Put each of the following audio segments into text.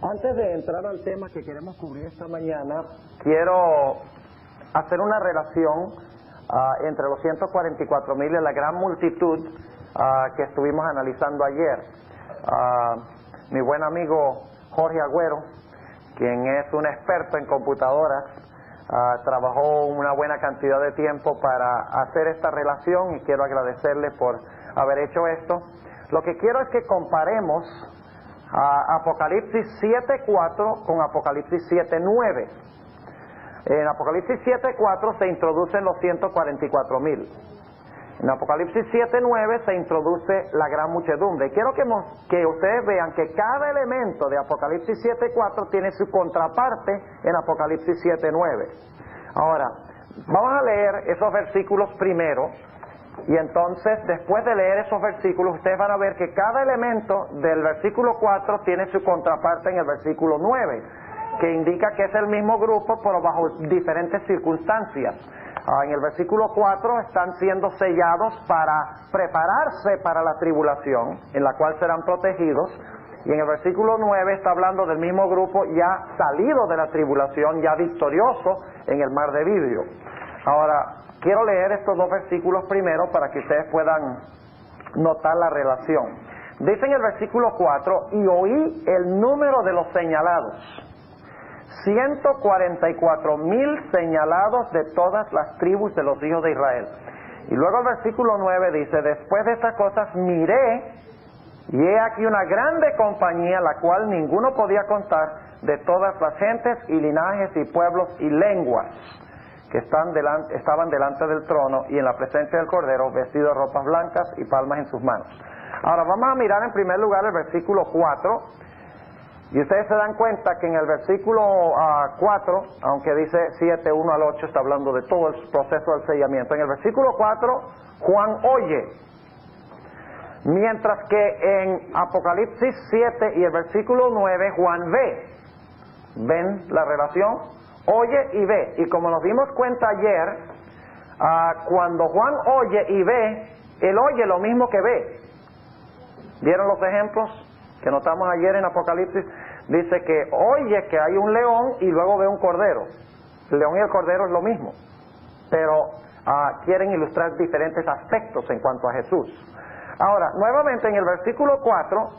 Antes de entrar al tema que queremos cubrir esta mañana, quiero hacer una relación entre los 144,000 y la gran multitud que estuvimos analizando ayer. Mi buen amigo Jorge Agüero, quien es un experto en computadoras, trabajó una buena cantidad de tiempo para hacer esta relación y quiero agradecerle por haber hecho esto. Lo que quiero es que comparemos Apocalipsis 7:4 con Apocalipsis 7:9. En Apocalipsis 7:4 se introducen los 144,000. En Apocalipsis 7:9 se introduce la gran muchedumbre. Quiero que ustedes vean que cada elemento de Apocalipsis 7:4 tiene su contraparte en Apocalipsis 7:9. Ahora, vamos a leer esos versículos primero. Y entonces, después de leer esos versículos, ustedes van a ver que cada elemento del versículo 4 tiene su contraparte en el versículo 9, que indica que es el mismo grupo, pero bajo diferentes circunstancias. En el versículo 4 están siendo sellados para prepararse para la tribulación, en la cual serán protegidos. Y en el versículo 9 está hablando del mismo grupo ya salido de la tribulación, ya victorioso en el mar de vidrio. Ahora, quiero leer estos dos versículos primero para que ustedes puedan notar la relación. Dice en el versículo 4, y oí el número de los señalados, 144,000 señalados de todas las tribus de los hijos de Israel. Y luego el versículo 9 dice, después de estas cosas miré, y he aquí una grande compañía, la cual ninguno podía contar, de todas las gentes y linajes y pueblos y lenguas, que estaban delante del trono y en la presencia del Cordero, vestidos de ropas blancas y palmas en sus manos. Ahora vamos a mirar en primer lugar el versículo 4, y ustedes se dan cuenta que en el versículo 4, aunque dice 7, 1 al 8, está hablando de todo el proceso del sellamiento. En el versículo 4, Juan oye, mientras que en Apocalipsis 7 y el versículo 9, Juan ve. ¿Ven la relación? Oye y ve. Y como nos dimos cuenta ayer, cuando Juan oye y ve, él oye lo mismo que ve. ¿Vieron los ejemplos que notamos ayer en Apocalipsis? Dice que oye que hay un león y luego ve un cordero. El león y el cordero es lo mismo, pero quieren ilustrar diferentes aspectos en cuanto a Jesús. Ahora, nuevamente en el versículo 4,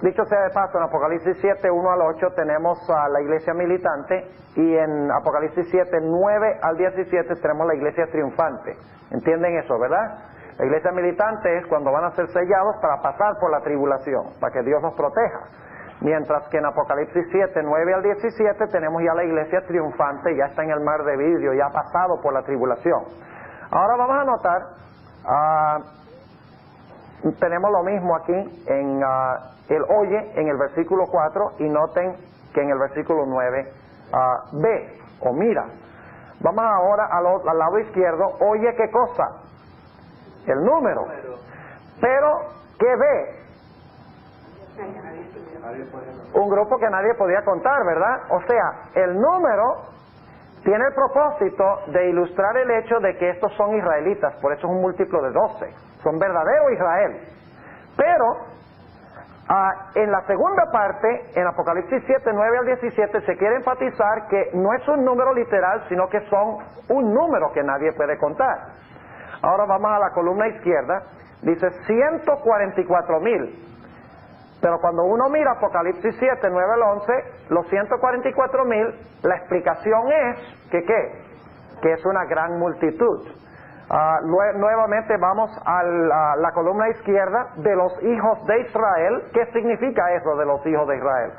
dicho sea de paso, en Apocalipsis 7, 1 al 8 tenemos a la iglesia militante, y en Apocalipsis 7, 9 al 17 tenemos la iglesia triunfante. ¿Entienden eso, verdad? La iglesia militante es cuando van a ser sellados para pasar por la tribulación, para que Dios los proteja. Mientras que en Apocalipsis 7, 9 al 17 tenemos ya la iglesia triunfante, ya está en el mar de vidrio, ya ha pasado por la tribulación. Ahora vamos a notar, tenemos lo mismo aquí en el oye en el versículo 4, y noten que en el versículo 9 ve o mira. Vamos ahora al lado izquierdo. Oye, ¿qué cosa? El número. Pero, ¿qué ve? Un grupo que nadie podía contar, ¿verdad? O sea, el número tiene el propósito de ilustrar el hecho de que estos son israelitas, por eso es un múltiplo de 12, son verdadero Israel. Pero en la segunda parte, en Apocalipsis 7, 9 al 17, se quiere enfatizar que no es un número literal, sino que son un número que nadie puede contar. Ahora vamos a la columna izquierda, dice 144,000. Pero cuando uno mira Apocalipsis 7, 9 al 11, los 144,000, la explicación es que ¿qué? Que es una gran multitud. Nuevamente vamos a la columna izquierda de los hijos de Israel. ¿Qué significa eso de los hijos de Israel?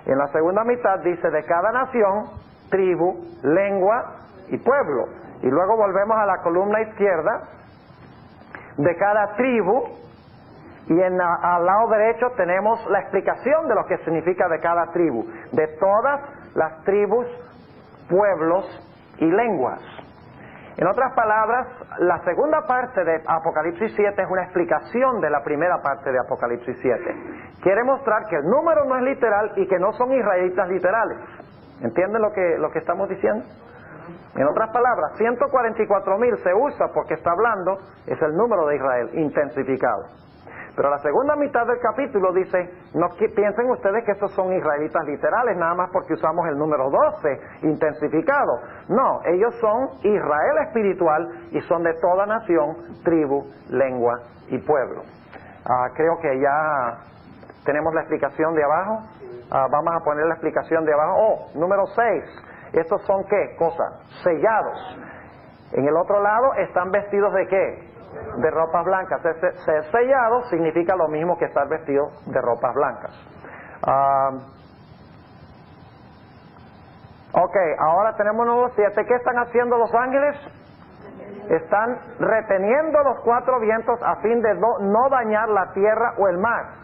En la segunda mitad dice de cada nación, tribu, lengua y pueblo. Y luego volvemos a la columna izquierda de cada tribu, y al lado derecho tenemos la explicación de lo que significa de cada tribu, de todas las tribus, pueblos y lenguas. En otras palabras, la segunda parte de Apocalipsis 7 es una explicación de la primera parte de Apocalipsis 7. Quiere mostrar que el número no es literal y que no son israelitas literales. ¿Entienden lo que estamos diciendo? En otras palabras, 144,000 se usa porque está hablando, es el número de Israel intensificado. Pero la segunda mitad del capítulo dice, no piensen ustedes que estos son israelitas literales, nada más porque usamos el número 12 intensificado. No, ellos son Israel espiritual y son de toda nación, tribu, lengua y pueblo. Creo que ya tenemos la explicación de abajo. Vamos a poner la explicación de abajo. Número 6. ¿Estos son qué cosa? Sellados. En el otro lado están vestidos de qué? De ropas blancas. Ser sellado significa lo mismo que estar vestido de ropas blancas. Ok, ahora tenemos número 7. ¿Qué están haciendo los ángeles? Están reteniendo los 4 vientos a fin de no dañar la tierra o el mar.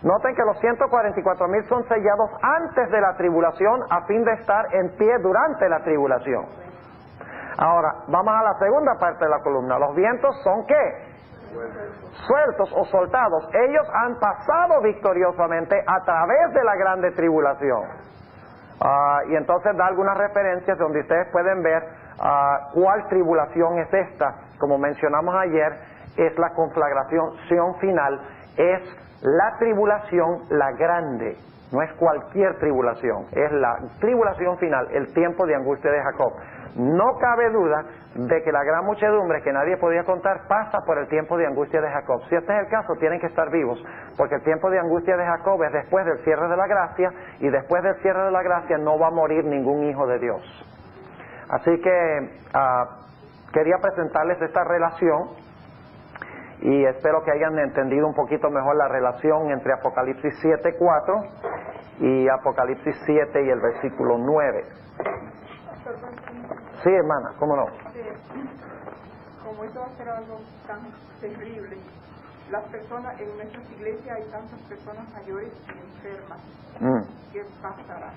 Noten que los 144,000 son sellados antes de la tribulación a fin de estar en pie durante la tribulación. Ahora, vamos a la segunda parte de la columna. Los vientos son ¿qué? Sueltos o soltados. Ellos han pasado victoriosamente a través de la grande tribulación. Y entonces da algunas referencias donde ustedes pueden ver cuál tribulación es esta. Como mencionamos ayer, es la conflagración final, es la tribulación, la grande. No es cualquier tribulación, es la tribulación final, el tiempo de angustia de Jacob. No cabe duda de que la gran muchedumbre que nadie podía contar pasa por el tiempo de angustia de Jacob. Si este es el caso, tienen que estar vivos, porque el tiempo de angustia de Jacob es después del cierre de la gracia, y después del cierre de la gracia no va a morir ningún hijo de Dios. Así que quería presentarles esta relación, y espero que hayan entendido un poquito mejor la relación entre Apocalipsis 7:4 y Apocalipsis 7 y el versículo 9. Sí, hermana, ¿cómo no? Como esto va a ser algo tan terrible, las personas, en nuestras iglesias hay tantas personas mayores y enfermas. ¿Qué pasará?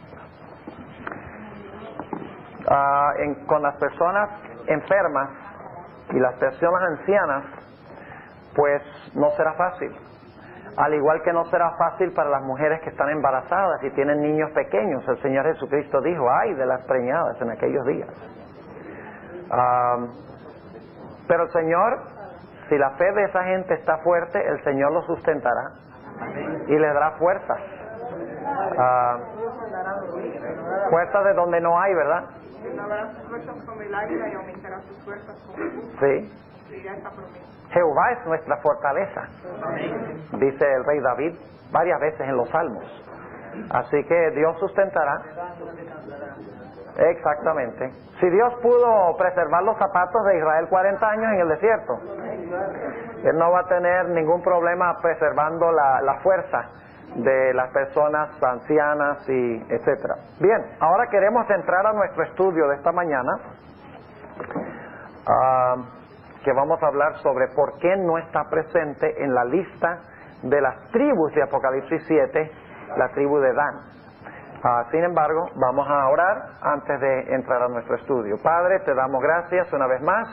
Con las personas enfermas y las personas ancianas, pues no será fácil. Al igual que no será fácil para las mujeres que están embarazadas y tienen niños pequeños. El Señor Jesucristo dijo, ay de las preñadas en aquellos días. Pero el Señor, si la fe de esa gente está fuerte, el Señor los sustentará y les dará fuerzas. Fuerzas de donde no hay, ¿verdad? Renovará sus fuerzas como el águila y aumentará sus fuerzas como el búho. Sí. Jehová es nuestra fortaleza, dice el rey David varias veces en los Salmos. Así que Dios sustentará. Exactamente. Si Dios pudo preservar los zapatos de Israel 40 años en el desierto, Él no va a tener ningún problema preservando la fuerza de las personas ancianas y etcétera. Bien, ahora queremos entrar a nuestro estudio de esta mañana, que vamos a hablar sobre por qué no está presente en la lista de las tribus de Apocalipsis 7, la tribu de Dan. Sin embargo, vamos a orar antes de entrar a nuestro estudio. Padre, te damos gracias una vez más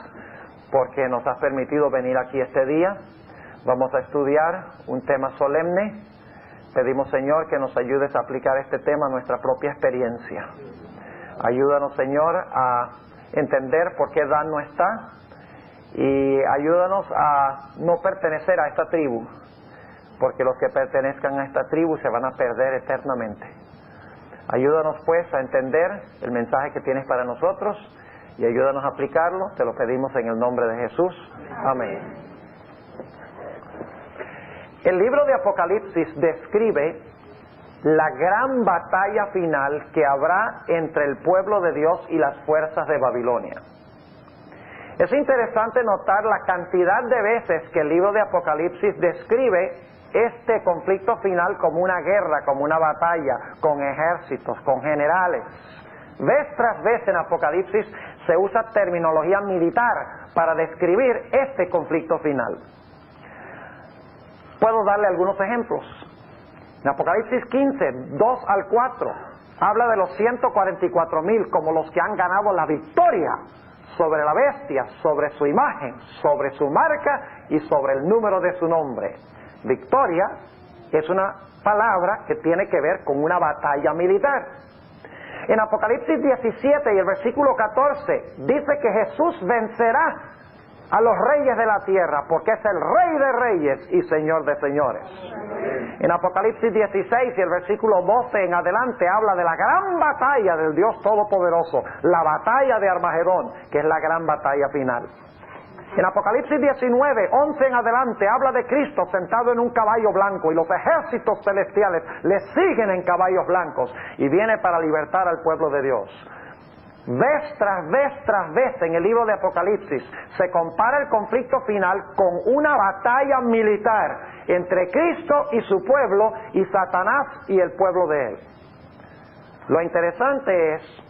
porque nos has permitido venir aquí este día. Vamos a estudiar un tema solemne. Pedimos, Señor, que nos ayudes a aplicar este tema a nuestra propia experiencia. Ayúdanos, Señor, a entender por qué Dan no está, y ayúdanos a no pertenecer a esta tribu, porque los que pertenezcan a esta tribu se van a perder eternamente. Ayúdanos pues a entender el mensaje que tienes para nosotros y ayúdanos a aplicarlo. Te lo pedimos en el nombre de Jesús. Amén. El libro de Apocalipsis describe la gran batalla final que habrá entre el pueblo de Dios y las fuerzas de Babilonia. Es interesante notar la cantidad de veces que el libro de Apocalipsis describe este conflicto final como una guerra, como una batalla, con ejércitos, con generales. Vez tras vez en Apocalipsis se usa terminología militar para describir este conflicto final. Puedo darle algunos ejemplos. En Apocalipsis 15, 2 al 4, habla de los 144,000 como los que han ganado la victoria sobre la bestia, sobre su imagen, sobre su marca y sobre el número de su nombre. Victoria es una palabra que tiene que ver con una batalla militar. En Apocalipsis 17 y el versículo 14 dice que Jesús vencerá a los reyes de la tierra, porque es el Rey de reyes y Señor de señores. En Apocalipsis 16 y el versículo 12 en adelante habla de la gran batalla del Dios Todopoderoso, la batalla de Armagedón, que es la gran batalla final. En Apocalipsis 19, 11 en adelante habla de Cristo sentado en un caballo blanco y los ejércitos celestiales le siguen en caballos blancos y viene para libertar al pueblo de Dios. Vez tras vez en el libro de Apocalipsis se compara el conflicto final con una batalla militar entre Cristo y su pueblo y Satanás y el pueblo de él. Lo interesante es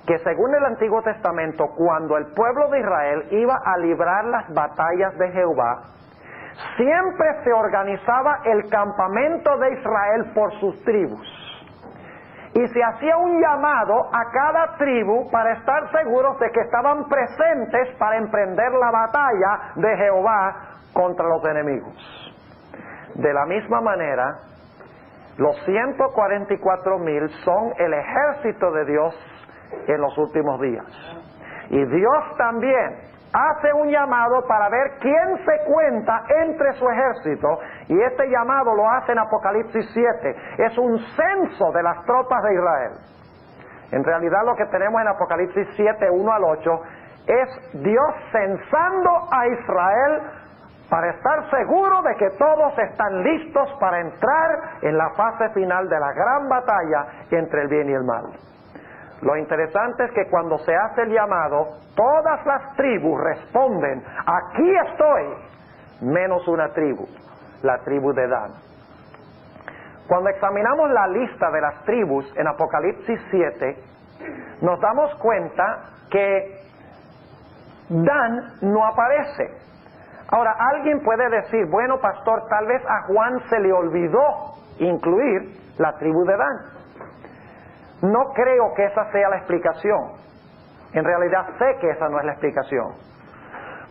que según el Antiguo Testamento, cuando el pueblo de Israel iba a librar las batallas de Jehová, siempre se organizaba el campamento de Israel por sus tribus. Y se hacía un llamado a cada tribu para estar seguros de que estaban presentes para emprender la batalla de Jehová contra los enemigos. De la misma manera, los 144,000 son el ejército de Dios en los últimos días. Y Dios también hace un llamado para ver quién se cuenta entre su ejército, y este llamado lo hace en Apocalipsis 7. Es un censo de las tropas de Israel. En realidad lo que tenemos en Apocalipsis 7, 1 al 8, es Dios censando a Israel para estar seguro de que todos están listos para entrar en la fase final de la gran batalla entre el bien y el mal. Lo interesante es que cuando se hace el llamado, todas las tribus responden, aquí estoy, menos una tribu, la tribu de Dan. Cuando examinamos la lista de las tribus en Apocalipsis 7, nos damos cuenta que Dan no aparece. Ahora, alguien puede decir, bueno, pastor, tal vez a Juan se le olvidó incluir la tribu de Dan. No creo que esa sea la explicación. En realidad sé que esa no es la explicación.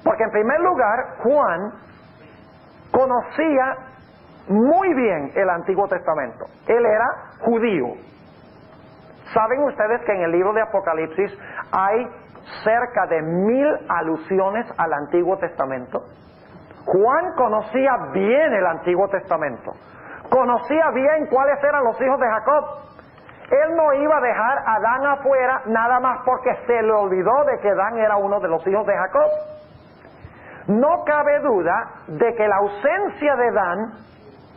Porque en primer lugar, Juan conocía muy bien el Antiguo Testamento. Él era judío. ¿Saben ustedes que en el libro de Apocalipsis hay cerca de 1000 alusiones al Antiguo Testamento? Juan conocía bien el Antiguo Testamento. Conocía bien cuáles eran los hijos de Jacob. Él no iba a dejar a Dan afuera nada más porque se le olvidó de que Dan era uno de los hijos de Jacob. No cabe duda de que la ausencia de Dan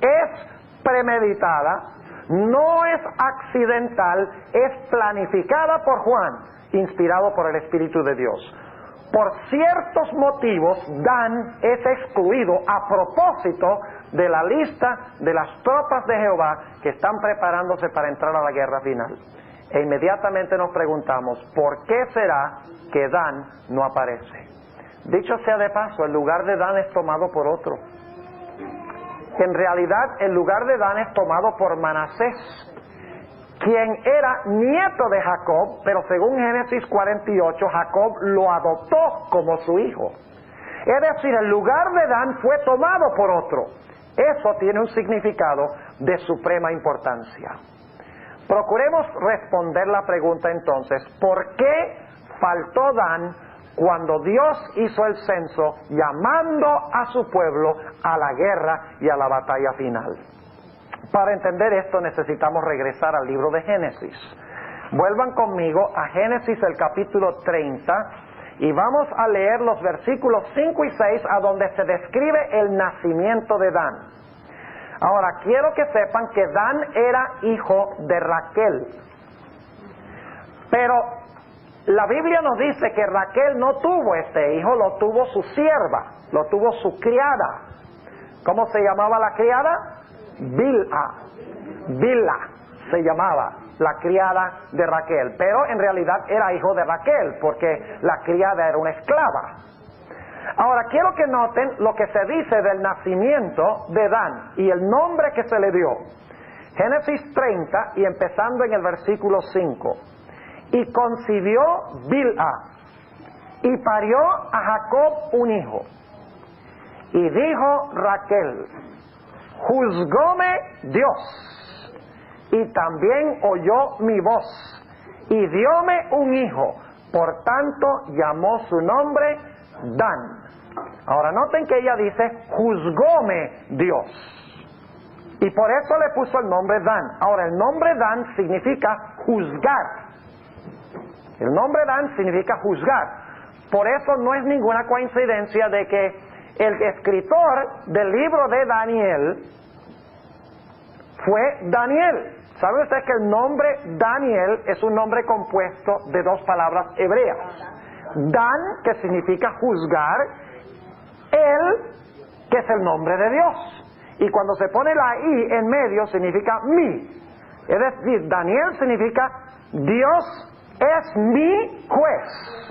es premeditada, no es accidental, es planificada por Juan, inspirado por el Espíritu de Dios. Por ciertos motivos, Dan es excluido a propósito de la lista de las tropas de Jehová que están preparándose para entrar a la guerra final. E inmediatamente nos preguntamos, ¿por qué será que Dan no aparece? Dicho sea de paso, el lugar de Dan es tomado por otro. En realidad, el lugar de Dan es tomado por Manasés, quien era nieto de Jacob, pero según Génesis 48, Jacob lo adoptó como su hijo. Es decir, el lugar de Dan fue tomado por otro. Eso tiene un significado de suprema importancia. Procuremos responder la pregunta entonces, ¿por qué faltó Dan cuando Dios hizo el censo llamando a su pueblo a la guerra y a la batalla final? Para entender esto necesitamos regresar al libro de Génesis. Vuelvan conmigo a Génesis el capítulo 30 y vamos a leer los versículos 5 y 6 a donde se describe el nacimiento de Dan. Ahora, quiero que sepan que Dan era hijo de Raquel. Pero la Biblia nos dice que Raquel no tuvo este hijo, lo tuvo su sierva, lo tuvo su criada. ¿Cómo se llamaba la criada? Bilha se llamaba la criada de Raquel, pero en realidad era hijo de Raquel porque la criada era una esclava. Ahora quiero que noten lo que se dice del nacimiento de Dan y el nombre que se le dio. Génesis 30 y empezando en el versículo 5. Y concibió Bilha y parió a Jacob un hijo. Y dijo Raquel, juzgóme Dios, y también oyó mi voz, y dióme un hijo, por tanto llamó su nombre Dan. Ahora noten que ella dice, juzgóme Dios. Y por eso le puso el nombre Dan. Ahora el nombre Dan significa juzgar. El nombre Dan significa juzgar. Por eso no es ninguna coincidencia de que el escritor del libro de Daniel fue Daniel. ¿Sabe usted que el nombre Daniel es un nombre compuesto de dos palabras hebreas? Dan, que significa juzgar, él, que es el nombre de Dios. Y cuando se pone la I en medio, significa mi. Es decir, Daniel significa Dios es mi juez.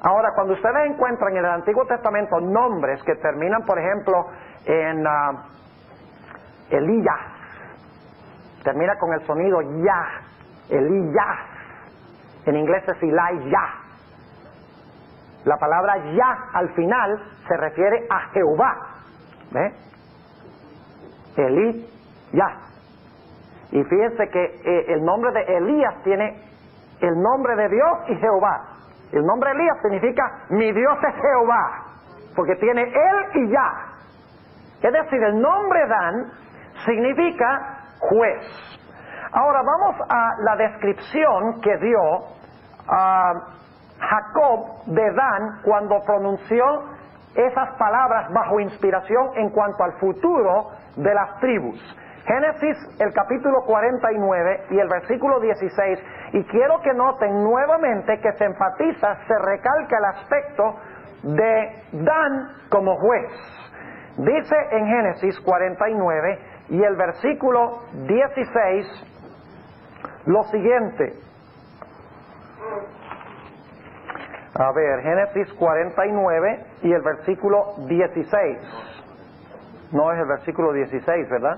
Ahora, cuando ustedes encuentran en el Antiguo Testamento nombres que terminan, por ejemplo, en Elías, termina con el sonido ya, Elías, en inglés es Elijah. La palabra ya al final se refiere a Jehová. ¿Ve? Elías. Y fíjense que el nombre de Elías tiene el nombre de Dios y Jehová. El nombre Elías significa mi Dios es Jehová, porque tiene él y ya. Es decir, el nombre Dan significa juez. Ahora vamos a la descripción que dio Jacob de Dan cuando pronunció esas palabras bajo inspiración en cuanto al futuro de las tribus. Génesis, el capítulo 49 y el versículo 16, y quiero que noten nuevamente que se enfatiza, se recalca el aspecto de Dan como juez. Dice en Génesis 49 y el versículo 16 lo siguiente. A ver, Génesis 49 y el versículo 16. No es el versículo 16, ¿verdad?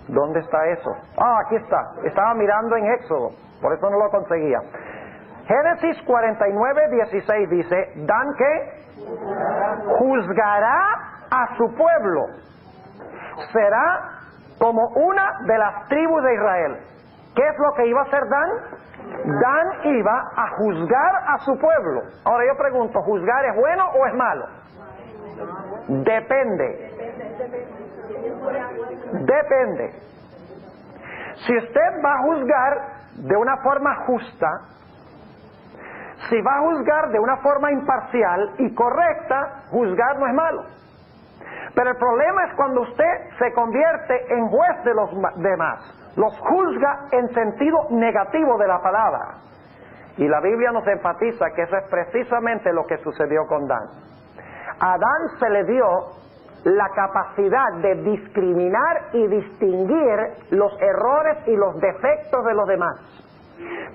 ¿Dónde está eso? Ah, aquí está. Estaba mirando en Éxodo, por eso no lo conseguía. Génesis 49, 16 dice, Dan que juzgará a su pueblo. Será como una de las tribus de Israel. ¿Qué es lo que iba a hacer Dan? Dan iba a juzgar a su pueblo. Ahora yo pregunto, ¿juzgar es bueno o es malo? Depende. Depende. Si usted va a juzgar de una forma justa, si va a juzgar de una forma imparcial y correcta, juzgar no es malo. Pero el problema es cuando usted se convierte en juez de los demás, los juzga en sentido negativo de la palabra. Y la Biblia nos enfatiza que eso es precisamente lo que sucedió con Dan. A Dan se le dio la capacidad de discriminar y distinguir los errores y los defectos de los demás.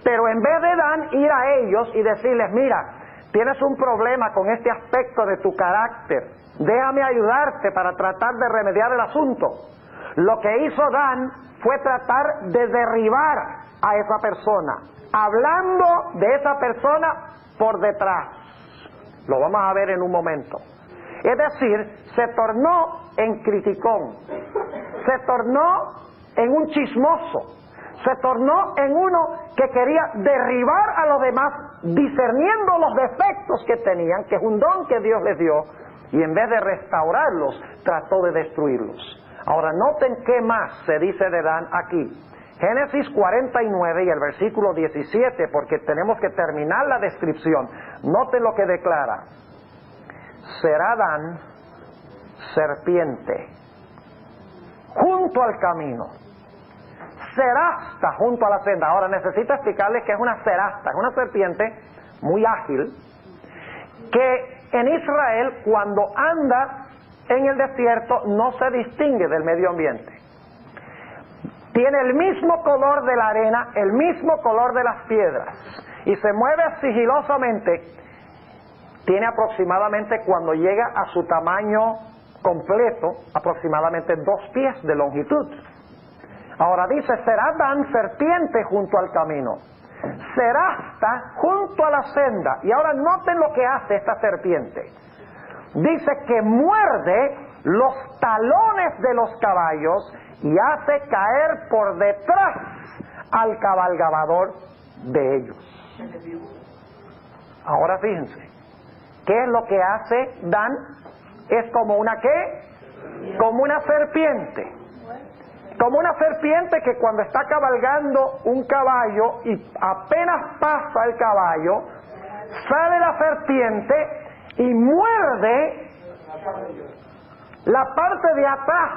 Pero en vez de Dan ir a ellos y decirles, mira, tienes un problema con este aspecto de tu carácter, déjame ayudarte para tratar de remediar el asunto. Lo que hizo Dan fue tratar de derribar a esa persona, hablando de esa persona por detrás. Lo vamos a ver en un momento. Es decir, se tornó en criticón, se tornó en un chismoso, se tornó en uno que quería derribar a los demás, discerniendo los defectos que tenían, que es un don que Dios les dio, y en vez de restaurarlos, trató de destruirlos. Ahora noten qué más se dice de Dan aquí. Génesis 49 y el versículo 17, porque tenemos que terminar la descripción. Noten lo que declara. Será Dan serpiente junto al camino, cerasta junto a la senda. Ahora necesito explicarles que es una cerasta, es una serpiente muy ágil, que en Israel cuando anda en el desierto no se distingue del medio ambiente. Tiene el mismo color de la arena, el mismo color de las piedras, y se mueve sigilosamente. Tiene aproximadamente, cuando llega a su tamaño completo, aproximadamente 2 pies de longitud. Ahora dice, será Dan serpiente junto al camino, cerasta junto a la senda. Y ahora noten lo que hace esta serpiente. Dice que muerde los talones de los caballos y hace caer por detrás al cabalgador de ellos. Ahora fíjense, ¿qué es lo que hace Dan? Es como una ¿qué? Como una serpiente. Como una serpiente que cuando está cabalgando un caballo y apenas pasa el caballo, sale la serpiente y muerde la parte de atrás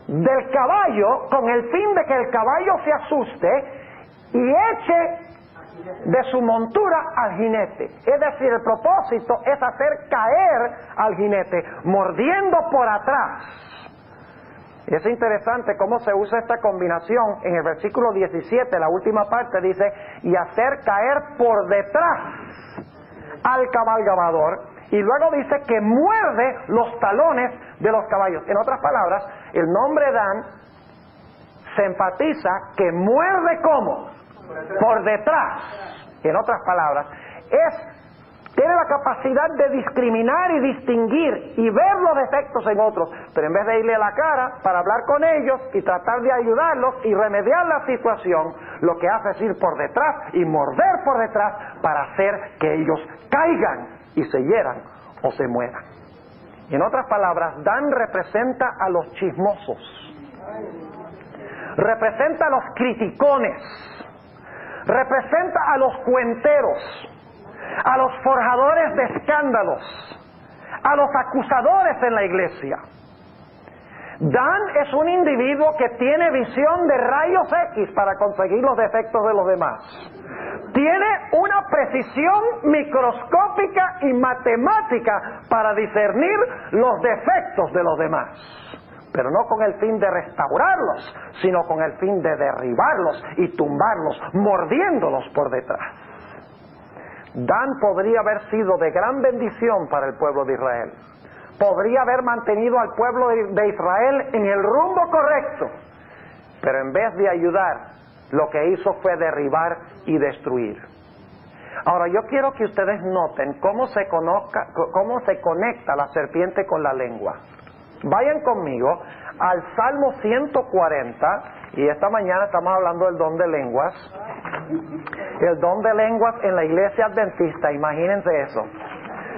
del caballo con el fin de que el caballo se asuste y eche de su montura al jinete. Es decir, el propósito es hacer caer al jinete, mordiendo por atrás. Y es interesante cómo se usa esta combinación. En el versículo 17, la última parte dice, y hacer caer por detrás al cabalgador, y luego dice que muerde los talones de los caballos. En otras palabras, el nombre Dan se enfatiza que muerde ¿cómo? Por detrás. En otras palabras, tiene la capacidad de discriminar y distinguir y ver los defectos en otros, pero en vez de irle a la cara para hablar con ellos y tratar de ayudarlos y remediar la situación, lo que hace es ir por detrás y morder por detrás para hacer que ellos caigan y se hieran o se mueran. En otras palabras, Dan representa a los chismosos, representa a los criticones, representa a los cuenteros, a los forjadores de escándalos, a los acusadores en la iglesia. Dan es un individuo que tiene visión de rayos X para conseguir los defectos de los demás. Tiene una precisión microscópica y matemática para discernir los defectos de los demás, pero no con el fin de restaurarlos, sino con el fin de derribarlos y tumbarlos, mordiéndolos por detrás. Dan podría haber sido de gran bendición para el pueblo de Israel. Podría haber mantenido al pueblo de Israel en el rumbo correcto, pero en vez de ayudar, lo que hizo fue derribar y destruir. Ahora, yo quiero que ustedes noten cómo se conecta la serpiente con la lengua. Vayan conmigo al Salmo 140, y esta mañana estamos hablando del don de lenguas. El don de lenguas en la iglesia adventista, imagínense eso.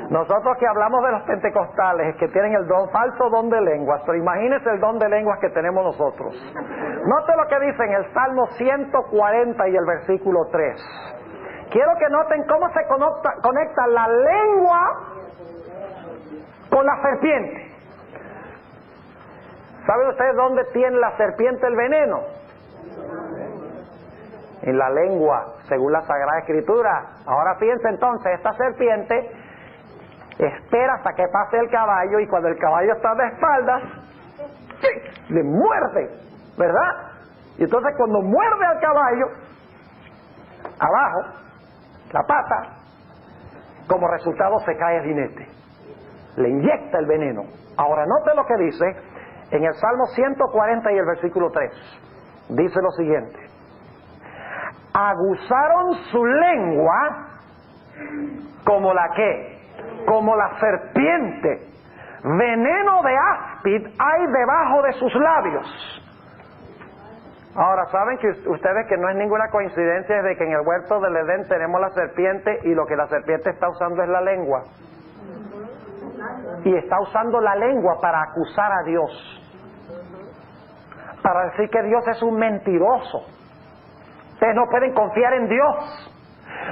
Nosotros que hablamos de los pentecostales, que tienen el falso don de lenguas, pero imagínense el don de lenguas que tenemos nosotros. Note lo que dice en el Salmo 140 y el versículo 3. Quiero que noten cómo se conecta la lengua con la serpiente. ¿Saben ustedes dónde tiene la serpiente el veneno? En la lengua, según la Sagrada Escritura. Ahora fíjense entonces, esta serpiente espera hasta que pase el caballo, y cuando el caballo está de espaldas, ¡sí!, le muerde, ¿verdad? Y entonces cuando muerde al caballo, abajo, la pata, como resultado se cae el jinete. Le inyecta el veneno. Ahora note lo que dice en el Salmo 140 y el versículo 3. Dice lo siguiente: aguzaron su lengua como la ¿qué? Como la serpiente. Veneno de áspid hay debajo de sus labios. Ahora, ¿saben que ustedes que no es ninguna coincidencia de que en el huerto del Edén tenemos la serpiente, y lo que la serpiente está usando es la lengua? Y está usando la lengua para acusar a Dios, para decir que Dios es un mentiroso. Ustedes no pueden confiar en Dios.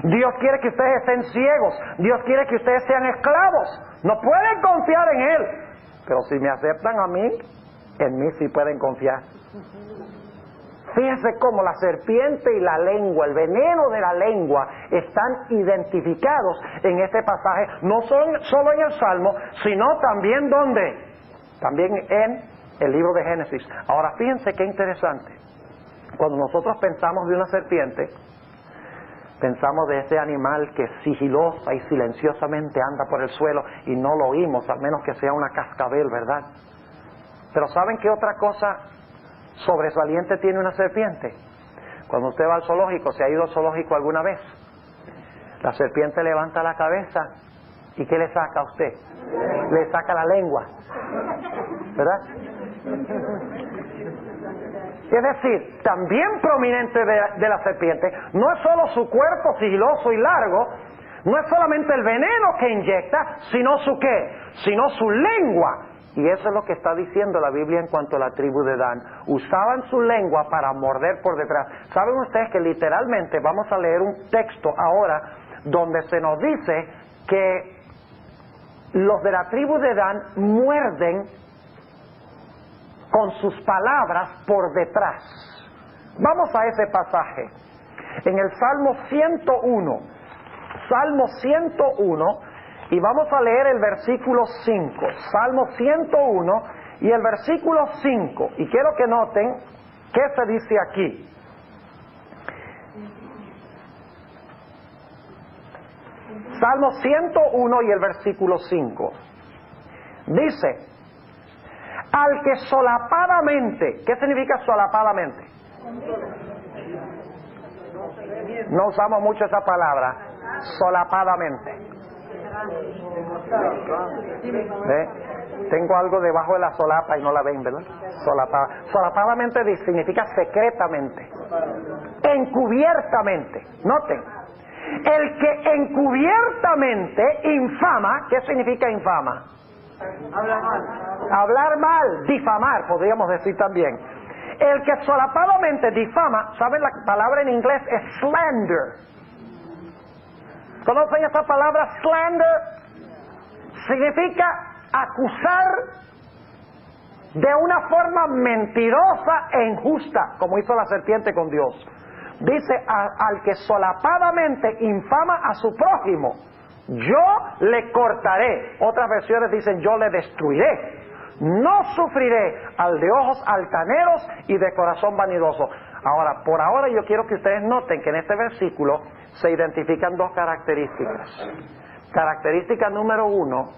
Dios quiere que ustedes estén ciegos. Dios quiere que ustedes sean esclavos. No pueden confiar en Él. Pero si me aceptan a mí, en mí sí pueden confiar. Fíjense cómo la serpiente y la lengua, el veneno de la lengua, están identificados en este pasaje, no solo en el Salmo, sino también ¿dónde? También en el libro de Génesis. Ahora fíjense qué interesante. Cuando nosotros pensamos de una serpiente, pensamos de ese animal que sigilosa y silenciosamente anda por el suelo y no lo oímos, al menos que sea una cascabel, ¿verdad? Pero ¿saben qué otra cosa sobresaliente tiene una serpiente? Cuando usted va al zoológico, ¿se ha ido al zoológico alguna vez? La serpiente levanta la cabeza y ¿qué le saca a usted? Le saca la lengua, ¿verdad? Es decir, también prominente de la serpiente, no es solo su cuerpo sigiloso y largo, no es solamente el veneno que inyecta, sino su ¿qué? Sino su lengua. Y eso es lo que está diciendo la Biblia en cuanto a la tribu de Dan. Usaban su lengua para morder por detrás. ¿Saben ustedes que literalmente vamos a leer un texto ahora donde se nos dice que los de la tribu de Dan muerden con sus palabras por detrás? Vamos a ese pasaje. En el Salmo 101. Salmo 101. Y vamos a leer el versículo 5, Salmo 101 y el versículo 5. Y quiero que noten qué se dice aquí. Salmo 101 y el versículo 5. Dice, al que solapadamente, ¿qué significa solapadamente? No usamos mucho esa palabra, solapadamente. ¿Ve? Tengo algo debajo de la solapa y no la ven, ¿verdad? Solapadamente significa secretamente, encubiertamente. Noten, el que encubiertamente infama, ¿qué significa infama? Hablar mal, difamar, podríamos decir también. El que solapadamente difama, ¿saben? La palabra en inglés es slander. ¿Conocen esa palabra slander? Significa acusar de una forma mentirosa e injusta, como hizo la serpiente con Dios. Dice, al que solapadamente infama a su prójimo, yo le cortaré. Otras versiones dicen, yo le destruiré. No sufriré al de ojos altaneros y de corazón vanidoso. Ahora, por ahora yo quiero que ustedes noten que en este versículo se identifican dos características. Característica número 1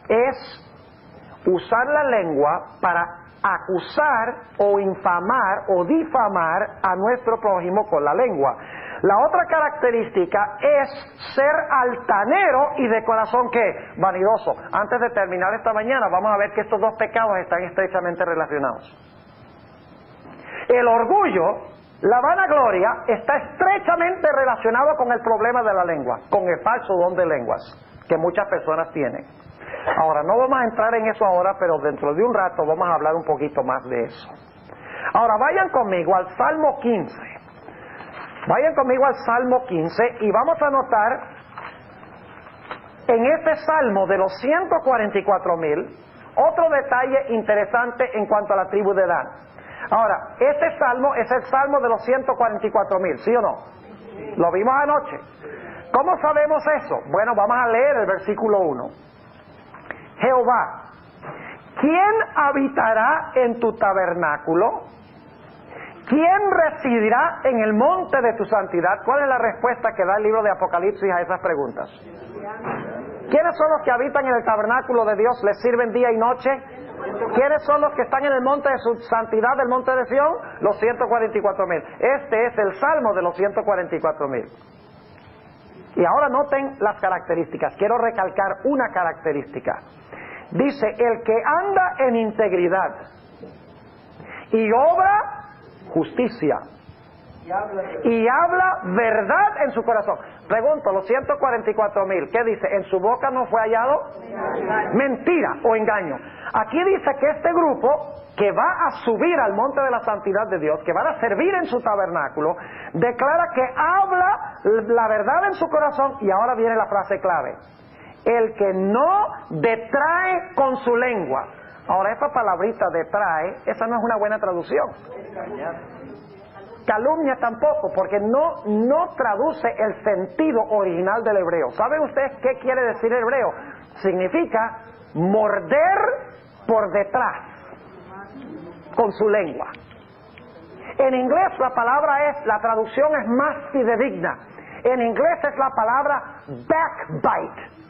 es usar la lengua para acusar o infamar o difamar a nuestro prójimo con la lengua. La otra característica es ser altanero y de corazón ¿qué? Vanidoso. Antes de terminar esta mañana vamos a ver que estos dos pecados están estrechamente relacionados. El orgullo, la vanagloria, está estrechamente relacionado con el problema de la lengua, con el falso don de lenguas que muchas personas tienen. Ahora, no vamos a entrar en eso ahora, pero dentro de un rato vamos a hablar un poquito más de eso. Ahora, vayan conmigo al Salmo 15. Vayan conmigo al Salmo 15 y vamos a notar en este Salmo de los 144,000 otro detalle interesante en cuanto a la tribu de Dan. Ahora, este Salmo es el Salmo de los 144,000, ¿sí o no? Lo vimos anoche. ¿Cómo sabemos eso? Bueno, vamos a leer el versículo 1. Jehová, ¿quién habitará en tu tabernáculo? ¿Quién residirá en el monte de tu santidad? ¿Cuál es la respuesta que da el libro de Apocalipsis a esas preguntas? ¿Quiénes son los que habitan en el tabernáculo de Dios? ¿Les sirven día y noche? ¿Quiénes son los que están en el monte de su santidad, del monte de Sión? Los 144,000. Este es el salmo de los 144,000. Y ahora noten las características. Quiero recalcar una característica. Dice, el que anda en integridad y obra justicia y habla verdad en su corazón. Pregunto, los 144,000, ¿qué dice? ¿En su boca no fue hallado mentira o engaño? Aquí dice que este grupo que va a subir al monte de la santidad de Dios, que van a servir en su tabernáculo, declara que habla la verdad en su corazón. Y ahora viene la frase clave: el que no detrae con su lengua. Ahora, esa palabrita detrae, esa no es una buena traducción. Calumnia tampoco, porque no traduce el sentido original del hebreo. ¿Saben ustedes qué quiere decir hebreo? Significa morder por detrás con su lengua. En inglés la traducción es más fidedigna. En inglés es la palabra backbite.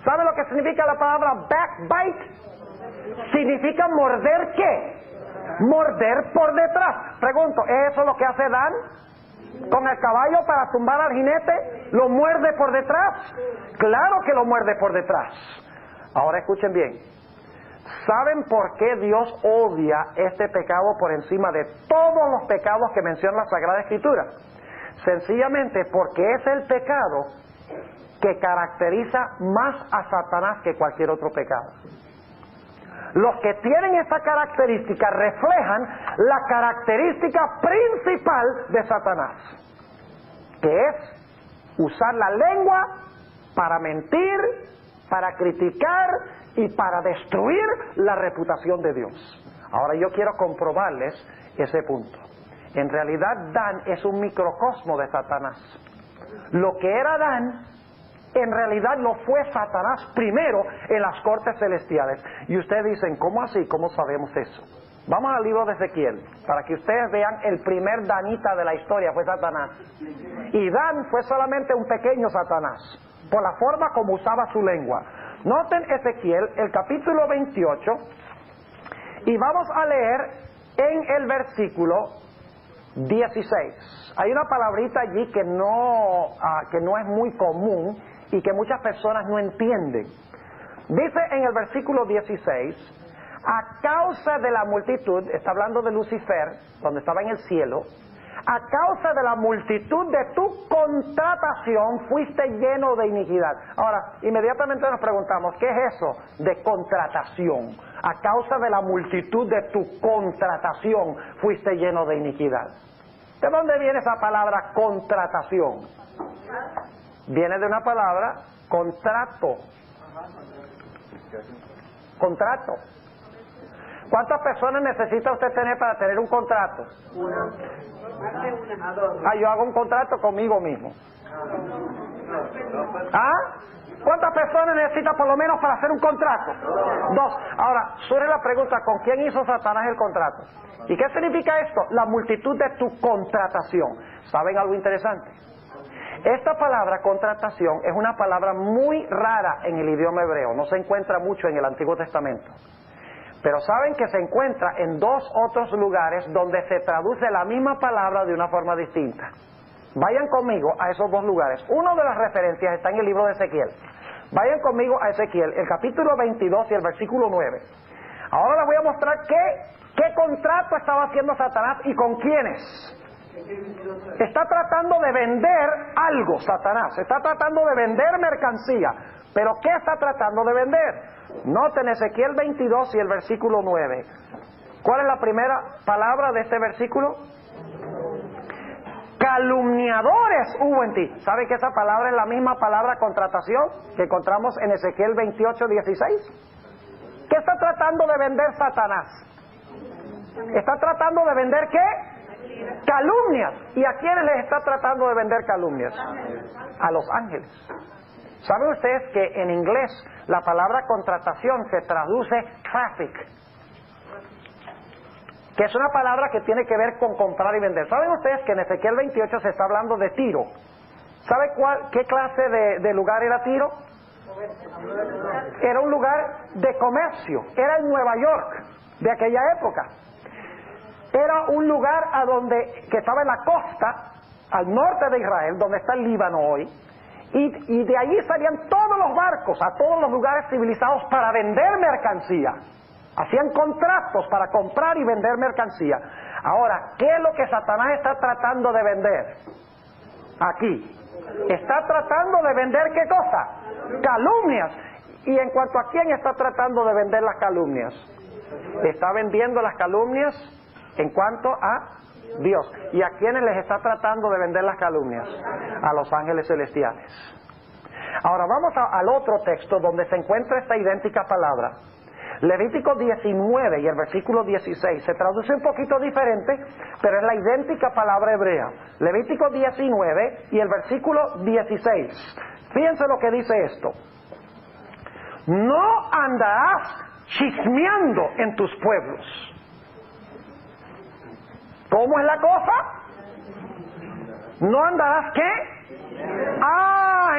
¿Sabe lo que significa la palabra backbite? Significa morder ¿qué? Morder por detrás. Pregunto, ¿es eso lo que hace Dan con el caballo para tumbar al jinete? ¿Lo muerde por detrás? Claro que lo muerde por detrás. Ahora escuchen bien. ¿Saben por qué Dios odia este pecado por encima de todos los pecados que menciona la Sagrada Escritura? Sencillamente porque es el pecado que caracteriza más a Satanás que cualquier otro pecado. Los que tienen esta característica reflejan la característica principal de Satanás, que es usar la lengua para mentir, para criticar y para destruir la reputación de Dios. Ahora yo quiero comprobarles ese punto. En realidad Dan es un microcosmo de Satanás. Lo que era Dan, en realidad lo fue Satanás primero en las cortes celestiales. Y ustedes dicen, ¿cómo así? ¿Cómo sabemos eso? Vamos al libro de Ezequiel, para que ustedes vean el primer danita de la historia fue Satanás. Y Dan fue solamente un pequeño Satanás, por la forma como usaba su lengua. Noten Ezequiel, el capítulo 28, y vamos a leer en el versículo 16. Hay una palabrita allí que no es muy común y que muchas personas no entienden. Dice en el versículo 16, a causa de la multitud, está hablando de Lucifer, cuando estaba en el cielo, a causa de la multitud de tu contratación fuiste lleno de iniquidad. Ahora, inmediatamente nos preguntamos, ¿qué es eso de contratación? A causa de la multitud de tu contratación fuiste lleno de iniquidad. ¿De dónde viene esa palabra contratación? Viene de una palabra contrato. Contrato. ¿Cuántas personas necesita usted tener para tener un contrato? Yo hago un contrato conmigo mismo. ¿Cuántas personas necesita por lo menos para hacer un contrato? 2. Ahora, surge la pregunta, ¿con quién hizo Satanás el contrato? ¿Y qué significa esto? La multitud de tu contratación. ¿Saben algo interesante? Esta palabra contratación es una palabra muy rara en el idioma hebreo. No se encuentra mucho en el Antiguo Testamento. Pero saben que se encuentra en 2 otros lugares donde se traduce la misma palabra de una forma distinta. Vayan conmigo a esos 2 lugares. Una de las referencias está en el libro de Ezequiel. Vayan conmigo a Ezequiel, el capítulo 22 y el versículo 9. Ahora les voy a mostrar qué contrato estaba haciendo Satanás y con quiénes. Está tratando de vender algo, Satanás. Está tratando de vender mercancía. ¿Pero qué está tratando de vender? Noten Ezequiel 22 y el versículo 9. ¿Cuál es la primera palabra de este versículo? Calumniadores hubo en ti. ¿Sabe que esa palabra es la misma palabra contratación que encontramos en Ezequiel 28, 16? ¿Qué está tratando de vender Satanás? ¿Está tratando de vender qué? Calumnias. ¿Y a quiénes les está tratando de vender calumnias? A los ángeles. ¿Saben ustedes que en inglés la palabra contratación se traduce traffic? Que es una palabra que tiene que ver con comprar y vender. ¿Saben ustedes que en Ezequiel 28 se está hablando de Tiro? ¿Sabe qué clase de lugar era Tiro? Era un lugar de comercio. Era en Nueva York de aquella época. Era un lugar que estaba en la costa, al norte de Israel, donde está el Líbano hoy. Y de allí salían todos los barcos a todos los lugares civilizados para vender mercancía. Hacían contratos para comprar y vender mercancía. Ahora, ¿qué es lo que Satanás está tratando de vender? Aquí. Está tratando de vender ¿qué cosa? Calumnias. ¿Y en cuanto a quién está tratando de vender las calumnias? Está vendiendo las calumnias en cuanto a Dios. ¿Y a quiénes les está tratando de vender las calumnias? A los ángeles celestiales. Ahora vamos al otro texto donde se encuentra esta idéntica palabra. Levítico 19 y el versículo 16. Se traduce un poquito diferente, pero es la idéntica palabra hebrea. Levítico 19 y el versículo 16. Fíjense lo que dice esto. No andarás chismeando en tus pueblos. ¿Cómo es la cosa? ¿No andarás qué?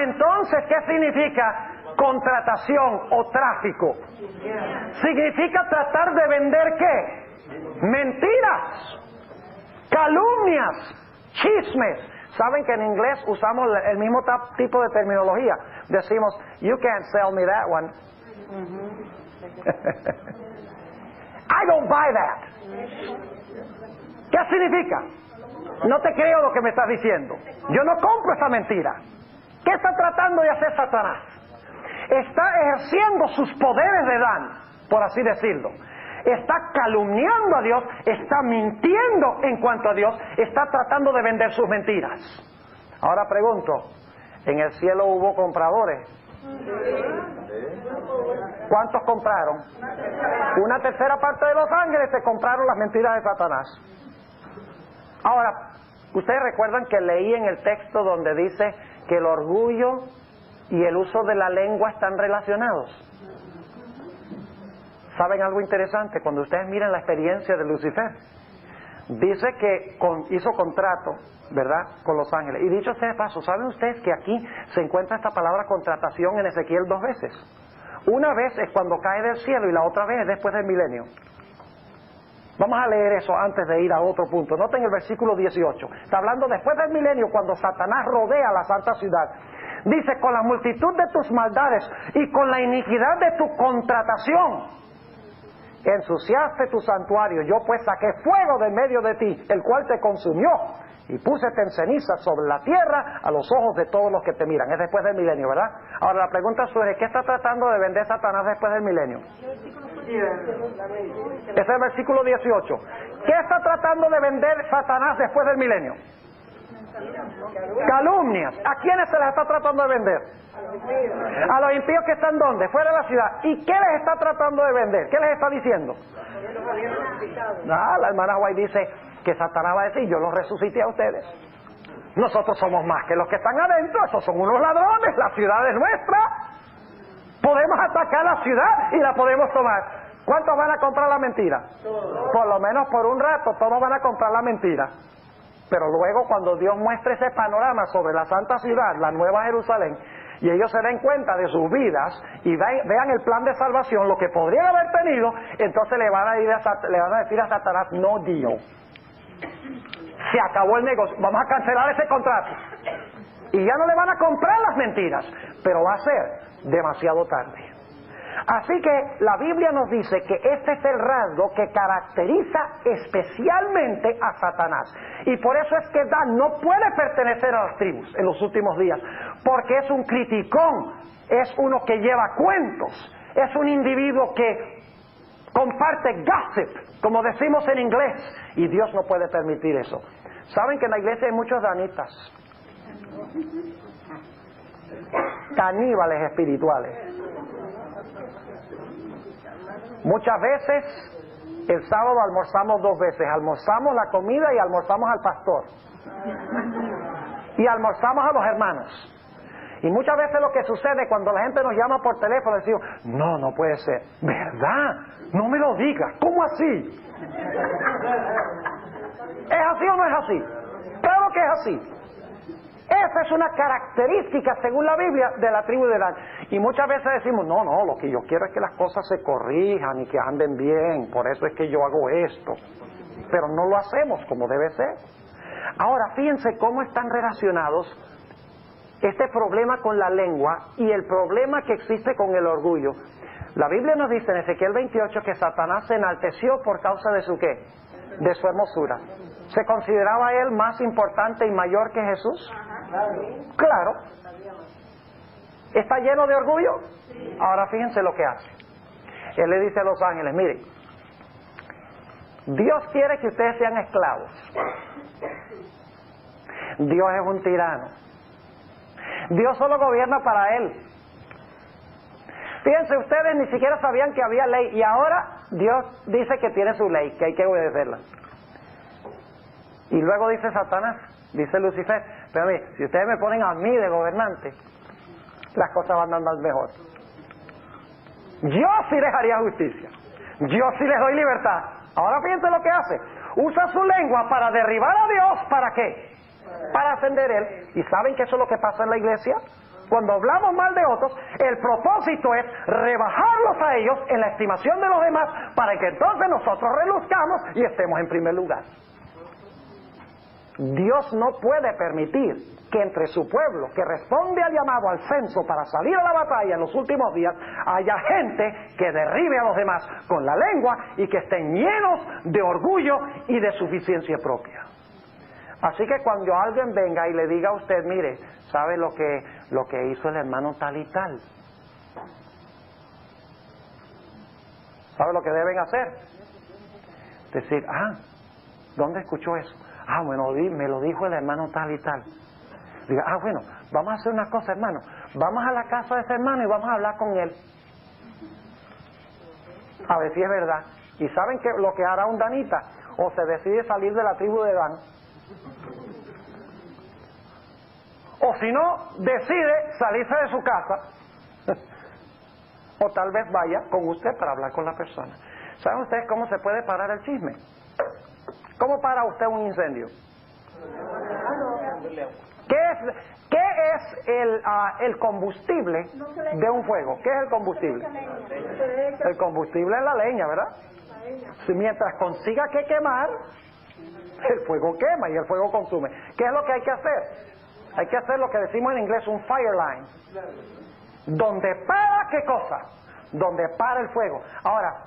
Entonces, ¿qué significa contratación o tráfico? Significa tratar de vender ¿qué? Mentiras, calumnias, chismes. Saben que en inglés usamos el mismo tipo de terminología. Decimos, you can't sell me that one. I don't buy that. ¿Qué significa? No te creo lo que me estás diciendo. Yo no compro esa mentira. ¿Qué está tratando de hacer Satanás? Está ejerciendo sus poderes de Dan, por así decirlo. Está calumniando a Dios, está mintiendo en cuanto a Dios, está tratando de vender sus mentiras. Ahora pregunto, ¿en el cielo hubo compradores? ¿Cuántos compraron? Una tercera parte de los ángeles se compraron las mentiras de Satanás. Ahora, ¿ustedes recuerdan que leí en el texto donde dice que el orgullo y el uso de la lengua están relacionados? ¿Saben algo interesante? Cuando ustedes miran la experiencia de Lucifer, dice que hizo contrato, ¿verdad?, con los ángeles. Y dicho sea de paso, ¿saben ustedes que aquí se encuentra esta palabra contratación en Ezequiel 2 veces? Una vez es cuando cae del cielo y la otra vez es después del milenio. Vamos a leer eso antes de ir a otro punto. Noten el versículo 18. Está hablando después del milenio, cuando Satanás rodea la santa ciudad. Dice, con la multitud de tus maldades y con la iniquidad de tu contratación, ensuciaste tu santuario. Yo pues saqué fuego de medio de ti, el cual te consumió, y púsete en ceniza sobre la tierra a los ojos de todos los que te miran. Es después del milenio, ¿verdad? Ahora la pregunta surge, ¿qué está tratando de vender Satanás después del milenio? Ese es el versículo 18. ¿Qué está tratando de vender Satanás después del milenio? Calumnias. ¿A quiénes se les está tratando de vender? A los impíos que están ¿dónde? Fuera de la ciudad. ¿Y qué les está tratando de vender? ¿Qué les está diciendo? La hermana White dice que Satanás va a decir, yo los resucité a ustedes. Nosotros somos más que los que están adentro, esos son unos ladrones, la ciudad es nuestra. Podemos atacar la ciudad y la podemos tomar. ¿Cuántos van a comprar la mentira? Por lo menos por un rato, todos van a comprar la mentira. Pero luego cuando Dios muestre ese panorama sobre la santa ciudad, la nueva Jerusalén, y ellos se den cuenta de sus vidas y vean el plan de salvación, lo que podrían haber tenido, entonces le van a decir a Satanás, no deal. Se acabó el negocio, vamos a cancelar ese contrato. Y ya no le van a comprar las mentiras, pero va a ser demasiado tarde. Así que la Biblia nos dice que este es el rasgo que caracteriza especialmente a Satanás. Y por eso es que Dan no puede pertenecer a las tribus en los últimos días, porque es un criticón, es uno que lleva cuentos, es un individuo que comparte gossip, como decimos en inglés, y Dios no puede permitir eso. ¿Saben que en la iglesia hay muchos danitas? Caníbales espirituales. Muchas veces el sábado almorzamos 2 veces, almorzamos la comida y almorzamos al pastor y almorzamos a los hermanos. Y muchas veces lo que sucede cuando la gente nos llama por teléfono, decimos, no puede ser, ¿verdad? No me lo digas, ¿cómo así? ¿Es así o no es así? Claro que es así. Esa es una característica, según la Biblia, de la tribu de Dan. Y muchas veces decimos, no, lo que yo quiero es que las cosas se corrijan y que anden bien, por eso es que yo hago esto. Pero no lo hacemos como debe ser. Ahora, fíjense cómo están relacionados este problema con la lengua y el problema que existe con el orgullo. La Biblia nos dice en Ezequiel 28 que Satanás se enalteció por causa de su ¿qué? De su hermosura. ¿Se consideraba él más importante y mayor que Jesús? Claro. ¿Está lleno de orgullo? Ahora fíjense lo que hace. Él le dice a los ángeles, miren, Dios quiere que ustedes sean esclavos. Dios es un tirano. Dios solo gobierna para Él. Fíjense, ustedes ni siquiera sabían que había ley y ahora Dios dice que tiene su ley, que hay que obedecerla. Y luego dice Satanás, dice Lucifer, pero mire, si ustedes me ponen a mí de gobernante, las cosas van a andar mejor. Yo sí les haría justicia, yo sí les doy libertad. Ahora fíjense lo que hace, usa su lengua para derribar a Dios, ¿para qué? Para ascender Él. ¿Y saben que eso es lo que pasa en la iglesia? Cuando hablamos mal de otros, el propósito es rebajarlos a ellos en la estimación de los demás, para que entonces nosotros reluzcamos y estemos en primer lugar. Dios no puede permitir que entre su pueblo, que responde al llamado al censo para salir a la batalla en los últimos días, haya gente que derribe a los demás con la lengua y que estén llenos de orgullo y de suficiencia propia. Así que cuando alguien venga y le diga a usted, mire, ¿sabe lo que hizo el hermano tal y tal? ¿Sabe lo que deben hacer? Decir, ¿dónde escuchó eso? Bueno, me lo dijo el hermano tal y tal. Diga, bueno, vamos a hacer una cosa, hermano. Vamos a la casa de ese hermano y vamos a hablar con él. A ver si es verdad. ¿Y saben que lo que hará un danita? O se decide salir de la tribu de Dan, o si no, decide salirse de su casa, o tal vez vaya con usted para hablar con la persona. ¿Saben ustedes cómo se puede parar el chisme? ¿Cómo para usted un incendio? ¿Qué es el combustible de un fuego? ¿Qué es el combustible? El combustible es la leña, ¿verdad? Si mientras consiga que quemar, el fuego quema y el fuego consume. ¿Qué es lo que hay que hacer? Hay que hacer lo que decimos en inglés un fire line. Donde para, ¿qué cosa? Donde para el fuego. Ahora,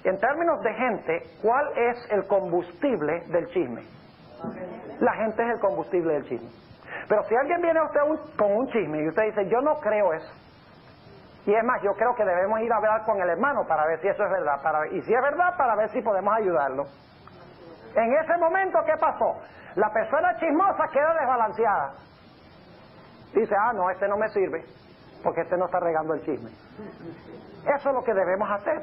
en términos de gente, ¿cuál es el combustible del chisme? La gente es el combustible del chisme. Pero si alguien viene a usted con un chisme y usted dice, yo no creo eso, y es más, yo creo que debemos ir a hablar con el hermano para ver si eso es verdad, y si es verdad, para ver si podemos ayudarlo. En ese momento, ¿qué pasó? La persona chismosa queda desbalanceada. Dice, no, este no me sirve, porque este no está regando el chisme. Eso es lo que debemos hacer.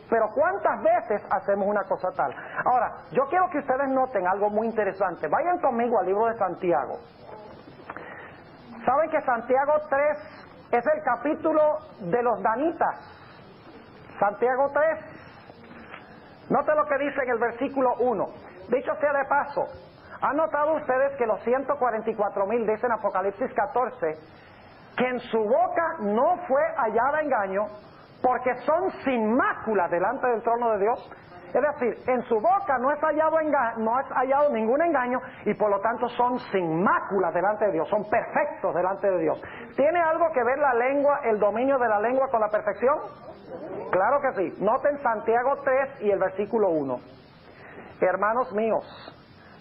Pero ¿cuántas veces hacemos una cosa tal? Ahora, yo quiero que ustedes noten algo muy interesante. Vayan conmigo al libro de Santiago. ¿Saben que Santiago 3 es el capítulo de los danitas? Santiago 3. Noten lo que dice en el versículo 1. Dicho sea de paso, ¿han notado ustedes que los 144,000 dice en Apocalipsis 14 que en su boca no fue hallada engaño, porque son sin mácula delante del trono de Dios? Es decir, en su boca no es hallado ningún engaño, y por lo tanto son sin mácula delante de Dios, son perfectos delante de Dios. ¿Tiene algo que ver la lengua, el dominio de la lengua con la perfección? Claro que sí. Noten Santiago 3 y el versículo 1. Hermanos míos,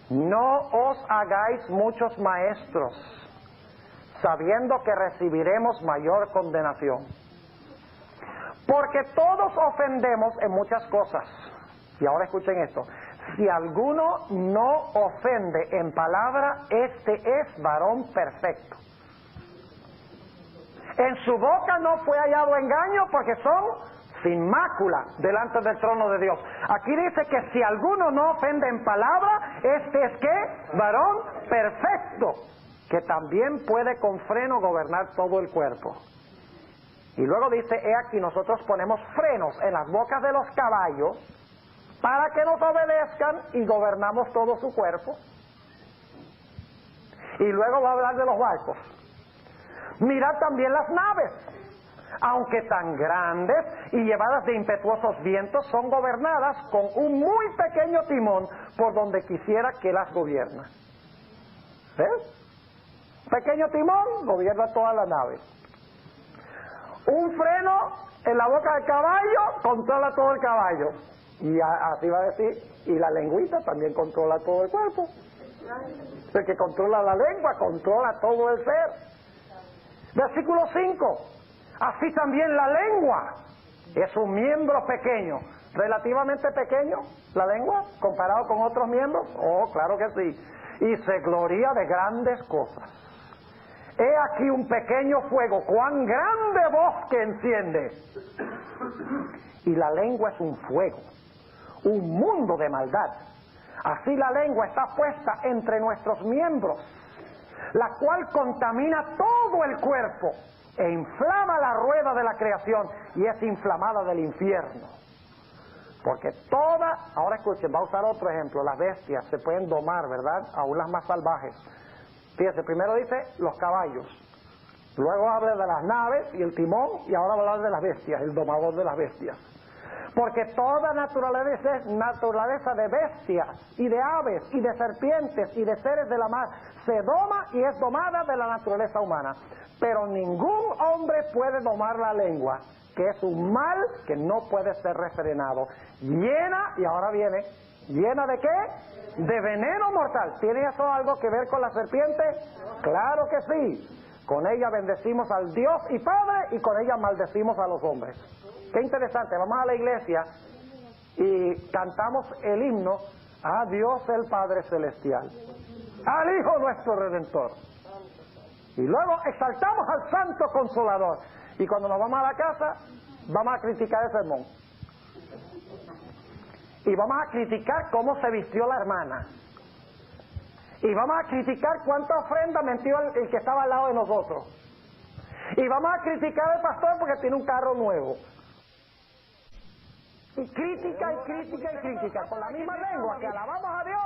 no os hagáis muchos maestros, sabiendo que recibiremos mayor condenación. Porque todos ofendemos en muchas cosas. Y ahora escuchen esto. Si alguno no ofende en palabra, este es varón perfecto. En su boca no fue hallado engaño, porque son sin mácula delante del trono de Dios. Aquí dice que si alguno no ofende en palabra, este es ¿qué? Varón perfecto, que también puede con freno gobernar todo el cuerpo. Y luego dice, he aquí nosotros ponemos frenos en las bocas de los caballos para que nos obedezcan, y gobernamos todo su cuerpo. Y luego va a hablar de los barcos. Mirad también las naves, aunque tan grandes y llevadas de impetuosos vientos, son gobernadas con un muy pequeño timón por donde quisiera que las gobierna. ¿Ves? Pequeño timón gobierna toda la nave. Un freno en la boca del caballo controla todo el caballo. Y así va a decir, y la lengüita también controla todo el cuerpo. El que controla la lengua controla todo el ser. Versículo 5. Así también la lengua es un miembro pequeño. ¿Relativamente pequeño la lengua comparado con otros miembros? Oh, claro que sí. Y se gloria de grandes cosas. He aquí un pequeño fuego, cuán grande bosque enciende. Y la lengua es un fuego, un mundo de maldad. Así la lengua está puesta entre nuestros miembros, la cual contamina todo el cuerpo e inflama la rueda de la creación, y es inflamada del infierno. Porque ahora escuchen, va a usar otro ejemplo, las bestias se pueden domar, ¿verdad? Aún las más salvajes. Fíjense, primero dice los caballos, luego habla de las naves y el timón, y ahora va a hablar de las bestias, el domador de las bestias. Porque toda naturaleza de bestias y de aves y de serpientes y de seres de la mar se doma y es domada de la naturaleza humana. Pero ningún hombre puede domar la lengua, que es un mal que no puede ser refrenado. Llena, y ahora viene, ¿llena de qué? De veneno mortal. ¿Tiene eso algo que ver con la serpiente? Claro que sí. Con ella bendecimos al Dios y Padre y con ella maldecimos a los hombres. Qué interesante, vamos a la iglesia y cantamos el himno a Dios el Padre Celestial, al Hijo nuestro Redentor. Y luego exaltamos al Santo Consolador. Y cuando nos vamos a la casa, vamos a criticar el sermón. Y vamos a criticar cómo se vistió la hermana. Y vamos a criticar cuánta ofrenda metió el que estaba al lado de nosotros. Y vamos a criticar al pastor porque tiene un carro nuevo. Y crítica y crítica y crítica. Con la misma lengua que alabamos a Dios,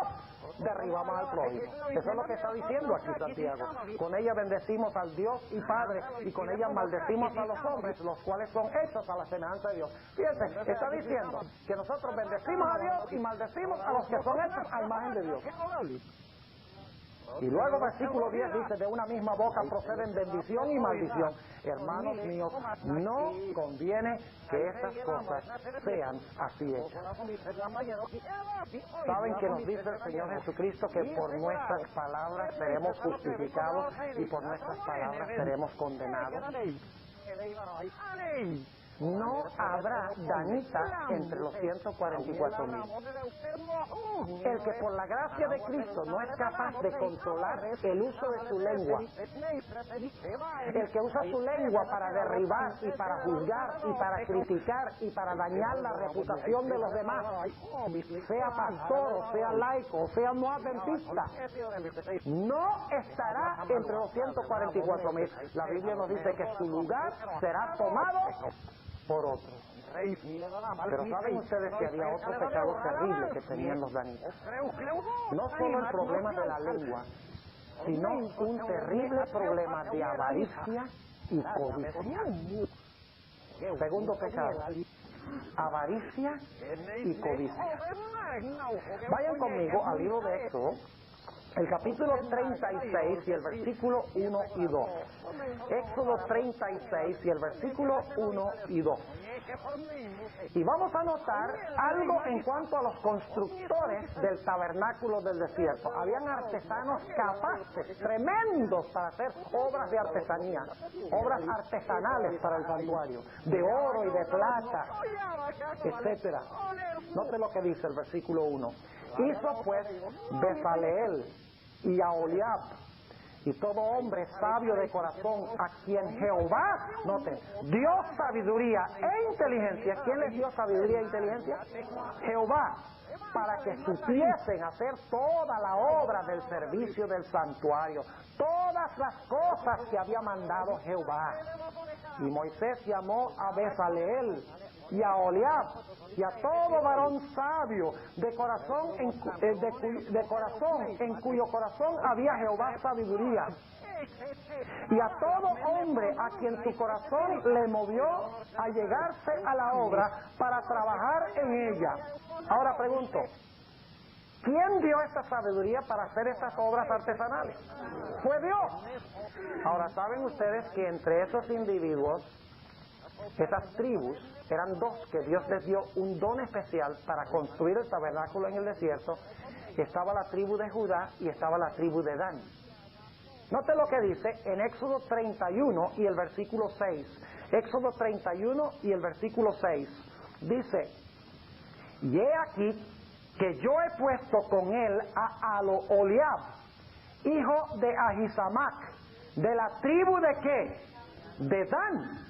derribamos al prójimo. Eso es lo que está diciendo aquí Santiago. Con ella bendecimos al Dios y Padre, y con ella maldecimos a los hombres, los cuales son hechos a la semejanza de Dios. Fíjense, está diciendo que nosotros bendecimos a Dios y maldecimos a los que son hechos a imagen de Dios. Y luego versículo 10 dice, de una misma boca proceden bendición y maldición. Hermanos míos, no conviene que estas cosas sean así hechas. ¿Saben que nos dice el Señor Jesucristo que por nuestras palabras seremos justificados y por nuestras palabras seremos condenados? No habrá danita entre los 144,000. El que por la gracia de Cristo no es capaz de controlar el uso de su lengua, el que usa su lengua para derribar y para juzgar y para criticar y para dañar la reputación de los demás, sea pastor o sea laico o sea no adventista, no estará entre los 144,000. La Biblia nos dice que su lugar será tomado por otro. Pero ¿saben ustedes que había otro pecado terrible que tenían los danitas? No solo el problema de la lengua, sino un terrible problema de avaricia y codicia. Segundo pecado, avaricia y codicia. Vayan conmigo al libro de Éxodo, el capítulo 36 y el versículo 1 y 2. Éxodo 36 y el versículo 1 y 2. Y vamos a notar algo en cuanto a los constructores del tabernáculo del desierto. Habían artesanos capaces, tremendos para hacer obras de artesanía, obras artesanales para el santuario, de oro y de plata, etcétera. Note lo que dice el versículo 1. Hizo pues Bezaleel y Aholiab y todo hombre sabio de corazón a quien Jehová, noten, dio sabiduría e inteligencia. ¿Quién les dio sabiduría e inteligencia? Jehová, para que supiesen hacer toda la obra del servicio del santuario, todas las cosas que había mandado Jehová. Y Moisés llamó a Bezaleel y a Aholiab y a todo varón sabio de corazón en cuyo corazón había Jehová sabiduría, y a todo hombre a quien su corazón le movió a llegarse a la obra para trabajar en ella. Ahora pregunto, ¿quién dio esta sabiduría para hacer estas obras artesanales? Fue Dios. Ahora, ¿saben ustedes que entre esos individuos, esas tribus, eran dos que Dios les dio un don especial para construir el tabernáculo en el desierto? Estaba la tribu de Judá y estaba la tribu de Dan. Note lo que dice en Éxodo 31 y el versículo 6. Éxodo 31 y el versículo 6. Dice, y he aquí que yo he puesto con él a Aholiab, hijo de Ahisamac, de la tribu de ¿qué? De Dan.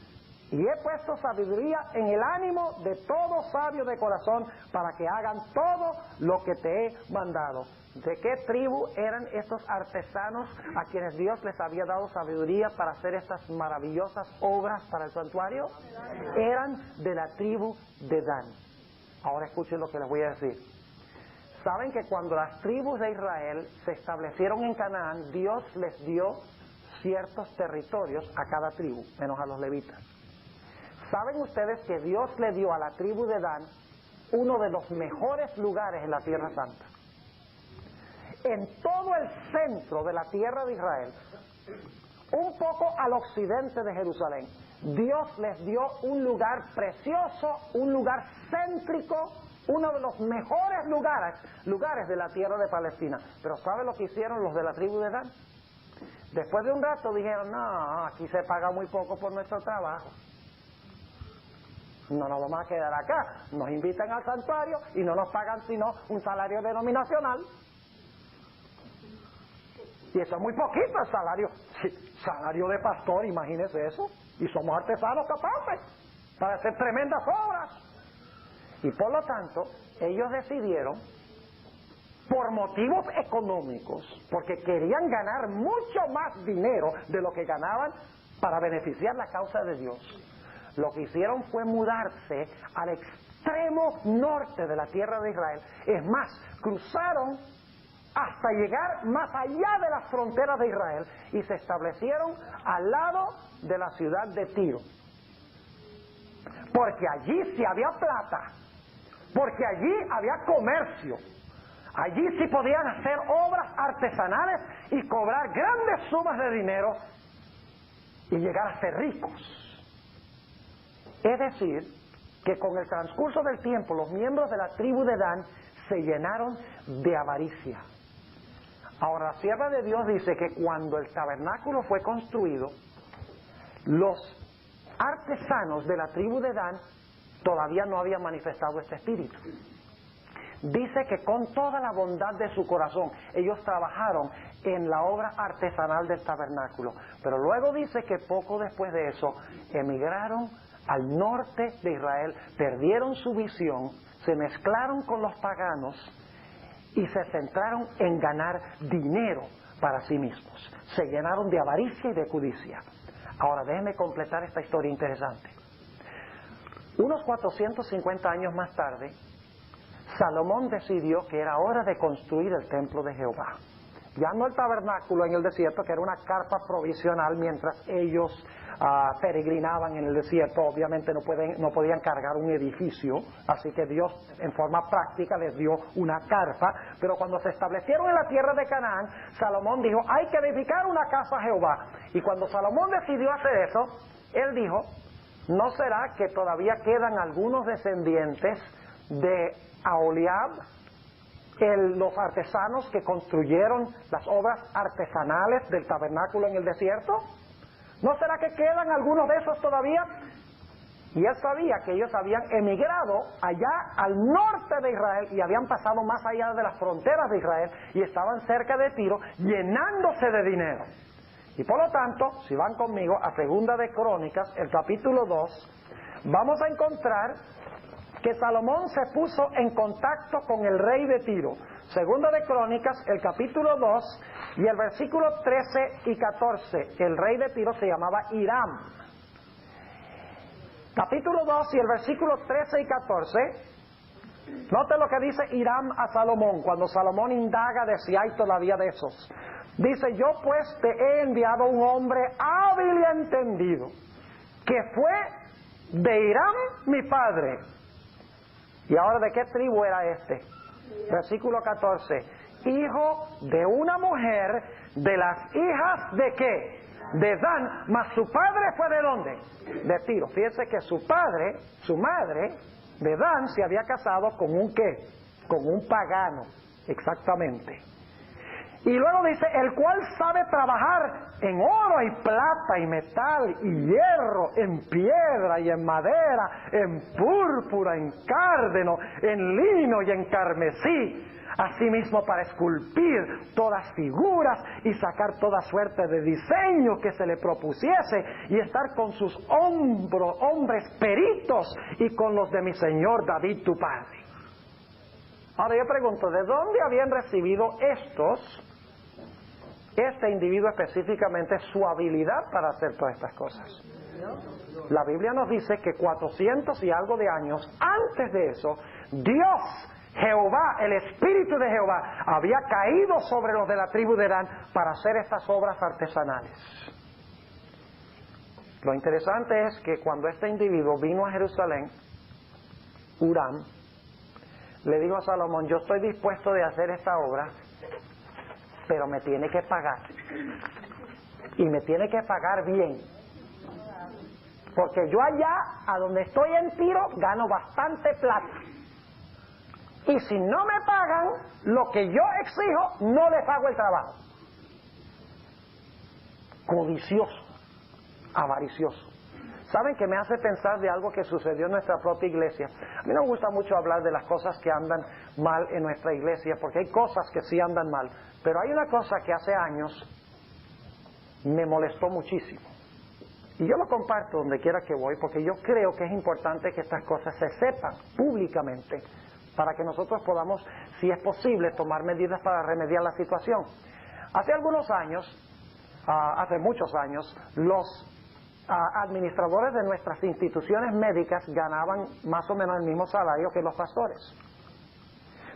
Y he puesto sabiduría en el ánimo de todo sabio de corazón para que hagan todo lo que te he mandado. ¿De qué tribu eran estos artesanos a quienes Dios les había dado sabiduría para hacer estas maravillosas obras para el santuario? Eran de la tribu de Dan. Ahora escuchen lo que les voy a decir. Saben que cuando las tribus de Israel se establecieron en Canaán, Dios les dio ciertos territorios a cada tribu, menos a los levitas. ¿Saben ustedes que Dios le dio a la tribu de Dan uno de los mejores lugares en la Tierra Santa? En todo el centro de la tierra de Israel, un poco al occidente de Jerusalén, Dios les dio un lugar precioso, un lugar céntrico, uno de los mejores lugares de la tierra de Palestina. Pero ¿sabe lo que hicieron los de la tribu de Dan? Después de un rato dijeron, no, aquí se paga muy poco por nuestro trabajo. No nos vamos a quedar acá. Nos invitan al santuario y no nos pagan sino un salario denominacional. Y eso es muy poquito el salario. Sí, salario de pastor, imagínese eso. Y somos artesanos capaces para hacer tremendas obras. Y por lo tanto, ellos decidieron, por motivos económicos, porque querían ganar mucho más dinero de lo que ganaban para beneficiar la causa de Dios, lo que hicieron fue mudarse al extremo norte de la tierra de Israel. Es más, cruzaron hasta llegar más allá de las fronteras de Israel y se establecieron al lado de la ciudad de Tiro. Porque allí sí había plata, porque allí había comercio, allí sí podían hacer obras artesanales y cobrar grandes sumas de dinero y llegar a ser ricos. Es decir, que con el transcurso del tiempo los miembros de la tribu de Dan se llenaron de avaricia. Ahora, la sierva de Dios dice que cuando el tabernáculo fue construido, los artesanos de la tribu de Dan todavía no habían manifestado este espíritu. Dice que con toda la bondad de su corazón ellos trabajaron en la obra artesanal del tabernáculo, pero luego dice que poco después de eso emigraron al norte de Israel, perdieron su visión, se mezclaron con los paganos y se centraron en ganar dinero para sí mismos. Se llenaron de avaricia y de codicia. Ahora déjenme completar esta historia interesante. Unos 450 años más tarde, Salomón decidió que era hora de construir el templo de Jehová. Ya no el tabernáculo en el desierto, que era una carpa provisional mientras ellos peregrinaban en el desierto. Obviamente no podían cargar un edificio, así que Dios en forma práctica les dio una carpa. Pero cuando se establecieron en la tierra de Canaán, Salomón dijo, hay que edificar una casa a Jehová. Y cuando Salomón decidió hacer eso, él dijo, ¿no será que todavía quedan algunos descendientes de Aholiab, los artesanos que construyeron las obras artesanales del tabernáculo en el desierto? ¿No será que quedan algunos de esos todavía? Y él sabía que ellos habían emigrado allá al norte de Israel y habían pasado más allá de las fronteras de Israel y estaban cerca de Tiro llenándose de dinero. Y por lo tanto, si van conmigo a Segunda de Crónicas, el capítulo 2, vamos a encontrar que Salomón se puso en contacto con el rey de Tiro. Segunda de Crónicas, el capítulo 2 y el versículo 13 y 14. El rey de Tiro se llamaba Hiram. Capítulo 2 y el versículo 13 y 14. Note lo que dice Hiram a Salomón cuando Salomón indaga de si hay todavía de esos. Dice, yo pues te he enviado un hombre hábil y entendido, que fue de Hiram mi padre. ¿Y ahora de qué tribu era este? Versículo 14. Hijo de una mujer de las hijas de ¿qué? De Dan, mas su padre fue ¿de dónde? De Tiro. Fíjense que su madre de Dan se había casado con un ¿qué? Con un pagano, exactamente. Y luego dice, el cual sabe trabajar en oro y plata y metal y hierro, en piedra y en madera, en púrpura, en cárdeno, en lino y en carmesí. Asimismo para esculpir todas figuras y sacar toda suerte de diseño que se le propusiese y estar con sus hombres peritos y con los de mi señor David tu padre. Ahora yo pregunto, ¿de dónde habían recibido este individuo específicamente su habilidad para hacer todas estas cosas? La Biblia nos dice que 400 y algo de años antes de eso, Dios, Jehová, el Espíritu de Jehová, había caído sobre los de la tribu de Dan para hacer estas obras artesanales. Lo interesante es que cuando este individuo vino a Jerusalén, Huram le dijo a Salomón: yo estoy dispuesto de hacer esta obra, pero me tiene que pagar. Y me tiene que pagar bien. Porque yo allá, a donde estoy en Tiro, gano bastante plata. Y si no me pagan lo que yo exijo, no les hago el trabajo. Codicioso, avaricioso. ¿Saben que me hace pensar de algo que sucedió en nuestra propia iglesia? A mí no me gusta mucho hablar de las cosas que andan mal en nuestra iglesia, porque hay cosas que sí andan mal. Pero hay una cosa que hace años me molestó muchísimo. Y yo lo comparto donde quiera que voy, porque yo creo que es importante que estas cosas se sepan públicamente, para que nosotros podamos, si es posible, tomar medidas para remediar la situación. Hace algunos años, hace muchos años, los administradores de nuestras instituciones médicas ganaban más o menos el mismo salario que los pastores.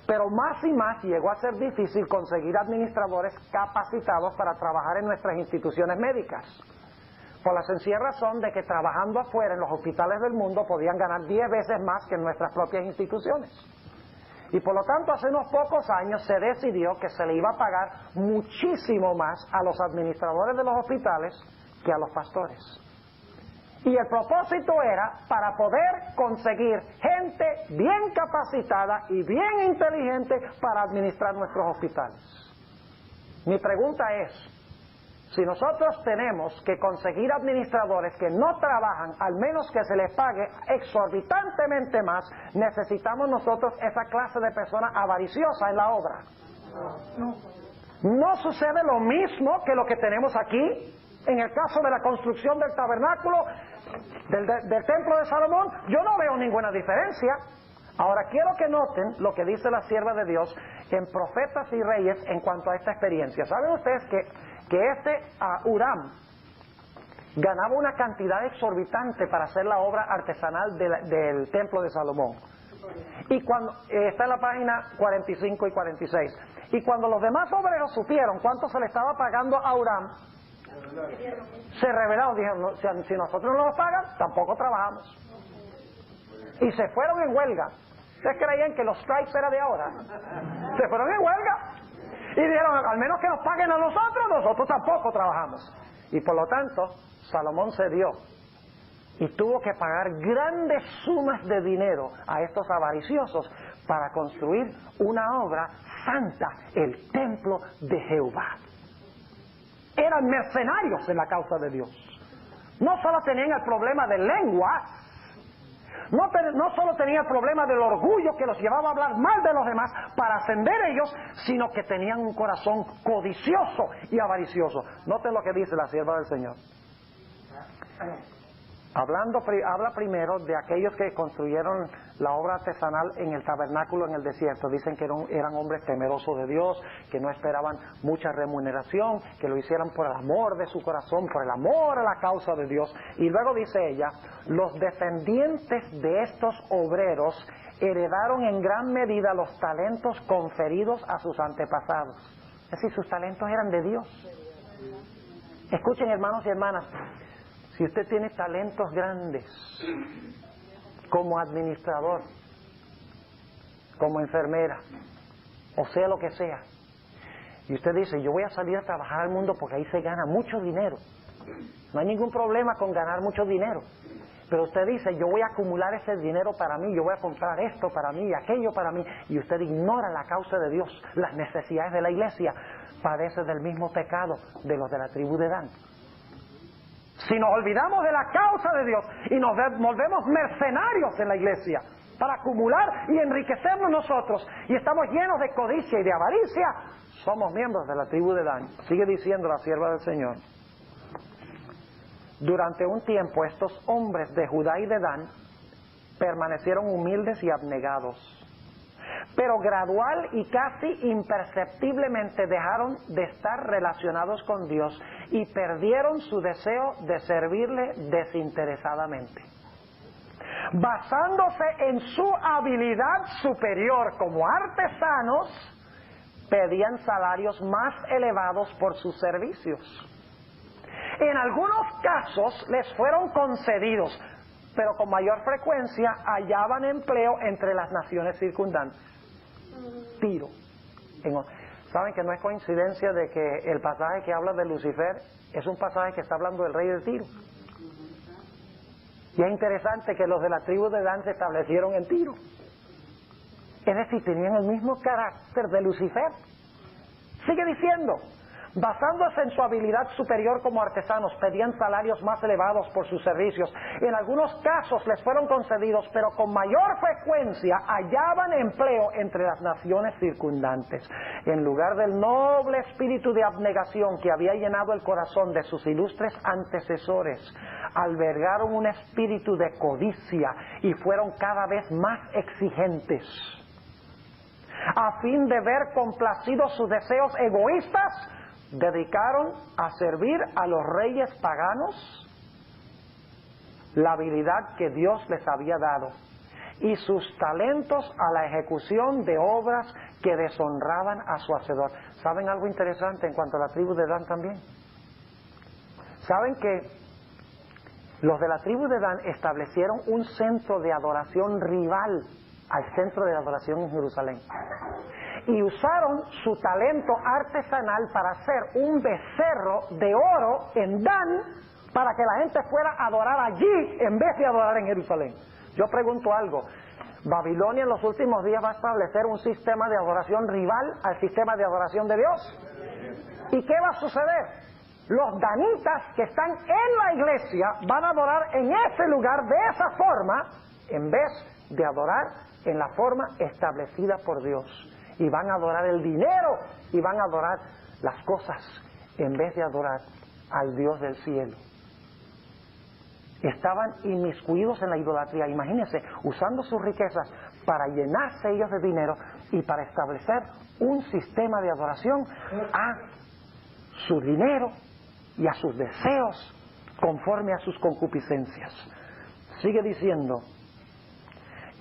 Pero más y más llegó a ser difícil conseguir administradores capacitados para trabajar en nuestras instituciones médicas, por la sencilla razón de que trabajando afuera en los hospitales del mundo podían ganar 10 veces más que en nuestras propias instituciones. Y por lo tanto, hace unos pocos años se decidió que se le iba a pagar muchísimo más a los administradores de los hospitales que a los pastores. Y el propósito era para poder conseguir gente bien capacitada y bien inteligente para administrar nuestros hospitales. Mi pregunta es, si nosotros tenemos que conseguir administradores que no trabajan, al menos que se les pague exorbitantemente más, ¿necesitamos nosotros esa clase de persona avariciosa en la obra? ¿No sucede lo mismo que lo que tenemos aquí? En el caso de la construcción del tabernáculo, del templo de Salomón, yo no veo ninguna diferencia. Ahora quiero que noten lo que dice la sierva de Dios en Profetas y Reyes en cuanto a esta experiencia. ¿Saben ustedes que este Huram ganaba una cantidad exorbitante para hacer la obra artesanal del templo de Salomón? Y cuando está en la página 45 y 46. Y cuando los demás obreros supieron cuánto se le estaba pagando a Huram, se rebelaron, dijeron: si nosotros no nos pagan, tampoco trabajamos. Y se fueron en huelga. ¿Ustedes creían que los strikes era de ahora? Se fueron en huelga. Y dijeron: al menos que nos paguen a nosotros tampoco trabajamos. Y por lo tanto, Salomón cedió y tuvo que pagar grandes sumas de dinero a estos avariciosos para construir una obra santa, el templo de Jehová. Eran mercenarios en la causa de Dios. No solo tenían el problema de lengua, no solo tenían el problema del orgullo que los llevaba a hablar mal de los demás para ascender ellos, sino que tenían un corazón codicioso y avaricioso. Noten lo que dice la sierva del Señor. Habla primero de aquellos que construyeron la obra artesanal en el tabernáculo en el desierto. Dicen que eran hombres temerosos de Dios, que no esperaban mucha remuneración, que lo hicieran por el amor de su corazón, por el amor a la causa de Dios. Y luego dice ella: los descendientes de estos obreros heredaron en gran medida los talentos conferidos a sus antepasados. Es decir, sus talentos eran de Dios. Escuchen, hermanos y hermanas, si usted tiene talentos grandes como administrador, como enfermera, o sea lo que sea, y usted dice: yo voy a salir a trabajar al mundo porque ahí se gana mucho dinero, no hay ningún problema con ganar mucho dinero, pero usted dice: yo voy a acumular ese dinero para mí, yo voy a comprar esto para mí y aquello para mí, y usted ignora la causa de Dios, las necesidades de la iglesia, padece del mismo pecado de los de la tribu de Dan. Si nos olvidamos de la causa de Dios y nos volvemos mercenarios en la iglesia para acumular y enriquecernos nosotros, y estamos llenos de codicia y de avaricia, somos miembros de la tribu de Dan. Sigue diciendo la sierva del Señor: durante un tiempo estos hombres de Judá y de Dan permanecieron humildes y abnegados, pero gradual y casi imperceptiblemente dejaron de estar relacionados con Dios y perdieron su deseo de servirle desinteresadamente. Basándose en su habilidad superior como artesanos, pedían salarios más elevados por sus servicios. En algunos casos les fueron concedidos, pero con mayor frecuencia hallaban empleo entre las naciones circundantes. Tiro. ¿Saben que no es coincidencia de que el pasaje que habla de Lucifer es un pasaje que está hablando del rey de Tiro? Y es interesante que los de la tribu de Dan se establecieron en Tiro. Es decir, tenían el mismo carácter de Lucifer. Sigue diciendo, basándose en su habilidad superior como artesanos, pedían salarios más elevados por sus servicios. En algunos casos les fueron concedidos, pero con mayor frecuencia hallaban empleo entre las naciones circundantes. En lugar del noble espíritu de abnegación que había llenado el corazón de sus ilustres antecesores, albergaron un espíritu de codicia y fueron cada vez más exigentes. A fin de ver complacidos sus deseos egoístas, dedicaron a servir a los reyes paganos la habilidad que Dios les había dado y sus talentos a la ejecución de obras que deshonraban a su Hacedor. ¿Saben algo interesante en cuanto a la tribu de Dan también? ¿Saben que los de la tribu de Dan establecieron un centro de adoración rival al centro de adoración en Jerusalén? Y usaron su talento artesanal para hacer un becerro de oro en Dan para que la gente fuera a adorar allí en vez de adorar en Jerusalén. Yo pregunto algo, ¿Babilonia en los últimos días va a establecer un sistema de adoración rival al sistema de adoración de Dios? ¿Y qué va a suceder? Los danitas que están en la iglesia van a adorar en ese lugar de esa forma en vez de adorar en la forma establecida por Dios. Y van a adorar el dinero y van a adorar las cosas en vez de adorar al Dios del cielo. Estaban inmiscuidos en la idolatría. Imagínense, usando sus riquezas para llenarse ellos de dinero y para establecer un sistema de adoración a su dinero y a sus deseos conforme a sus concupiscencias. Sigue diciendo,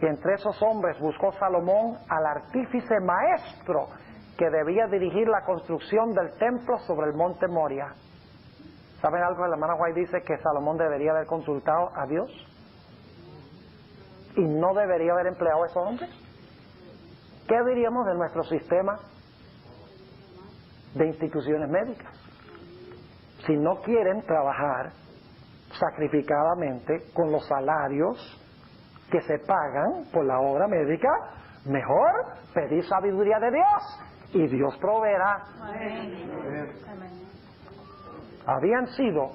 y entre esos hombres buscó Salomón al artífice maestro que debía dirigir la construcción del templo sobre el monte Moria. ¿Saben algo? La hermana White dice que Salomón debería haber consultado a Dios y no debería haber empleado a esos hombres. ¿Qué diríamos de nuestro sistema de instituciones médicas? Si no quieren trabajar sacrificadamente con los salarios que se pagan por la obra médica, mejor pedir sabiduría de Dios y Dios proveerá. Habían sido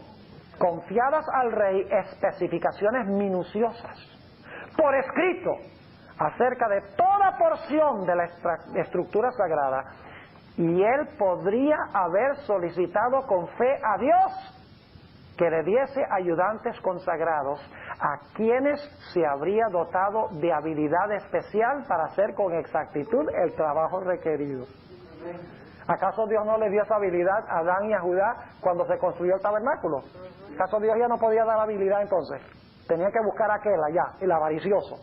confiadas al rey especificaciones minuciosas por escrito acerca de toda porción de la estructura sagrada, y él podría haber solicitado con fe a Dios que le diese ayudantes consagrados a quienes se habría dotado de habilidad especial para hacer con exactitud el trabajo requerido. ¿Acaso Dios no le dio esa habilidad a Adán y a Judá cuando se construyó el tabernáculo? ¿Acaso Dios ya no podía dar habilidad entonces? Tenía que buscar a aquel allá, el avaricioso,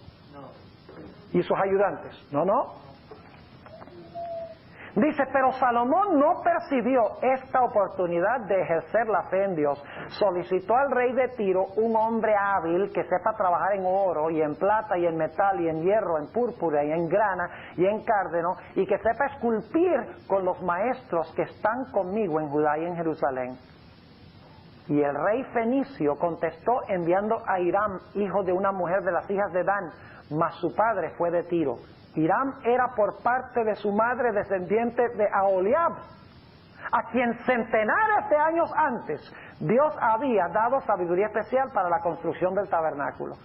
y sus ayudantes. No. Dice, pero Salomón no percibió esta oportunidad de ejercer la fe en Dios. Solicitó al rey de Tiro un hombre hábil que sepa trabajar en oro y en plata y en metal y en hierro, en púrpura y en grana y en cárdeno, y que sepa esculpir con los maestros que están conmigo en Judá y en Jerusalén. Y el rey fenicio contestó enviando a Hiram, hijo de una mujer de las hijas de Dan, mas su padre fue de Tiro. Hiram era por parte de su madre descendiente de Aholiab, a quien centenares de años antes Dios había dado sabiduría especial para la construcción del tabernáculo.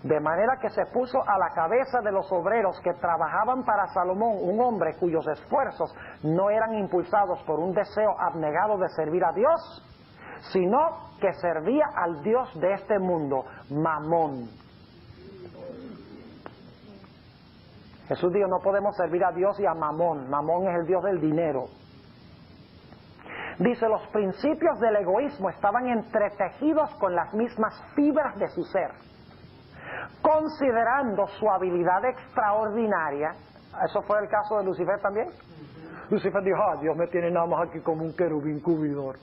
De manera que se puso a la cabeza de los obreros que trabajaban para Salomón un hombre cuyos esfuerzos no eran impulsados por un deseo abnegado de servir a Dios, sino que servía al Dios de este mundo, Mamón. Jesús dijo, no podemos servir a Dios y a Mamón. Mamón es el Dios del dinero. Dice, los principios del egoísmo estaban entretejidos con las mismas fibras de su ser. Considerando su habilidad extraordinaria, ¿eso fue el caso de Lucifer también? Lucifer dijo, Dios me tiene nada más aquí como un querubín cubridor.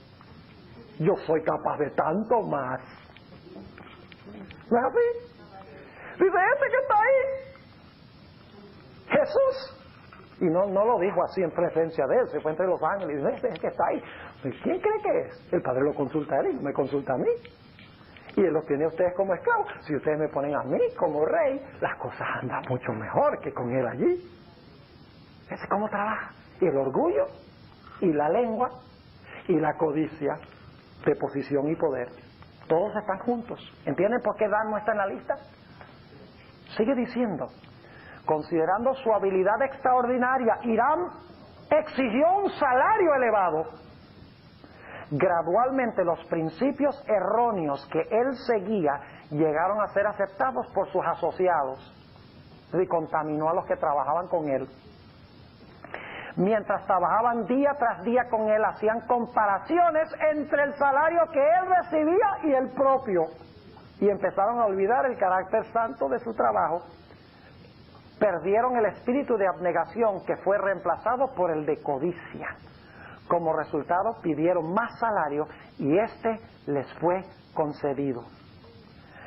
yo soy capaz de tanto más. ¿No es así? Dice, este que está ahí, Jesús. Y no lo dijo así en presencia de él, se fue entre los ángeles y dice, este que está ahí. ¿Quién cree que es? El Padre lo consulta a él y me consulta a mí. Y él los tiene a ustedes como esclavos. Si ustedes me ponen a mí como rey, las cosas andan mucho mejor que con él allí. Ese es cómo trabaja. Y el orgullo, y la lengua, y la codicia de posición y poder. Todos están juntos. ¿Entienden por qué Dan no está en la lista? Sigue diciendo, considerando su habilidad extraordinaria, Hiram exigió un salario elevado. Gradualmente los principios erróneos que él seguía llegaron a ser aceptados por sus asociados y contaminó a los que trabajaban con él. Mientras trabajaban día tras día con él, hacían comparaciones entre el salario que él recibía y el propio, y empezaron a olvidar el carácter santo de su trabajo. Perdieron el espíritu de abnegación, que fue reemplazado por el de codicia. Como resultado, pidieron más salario y este les fue concedido.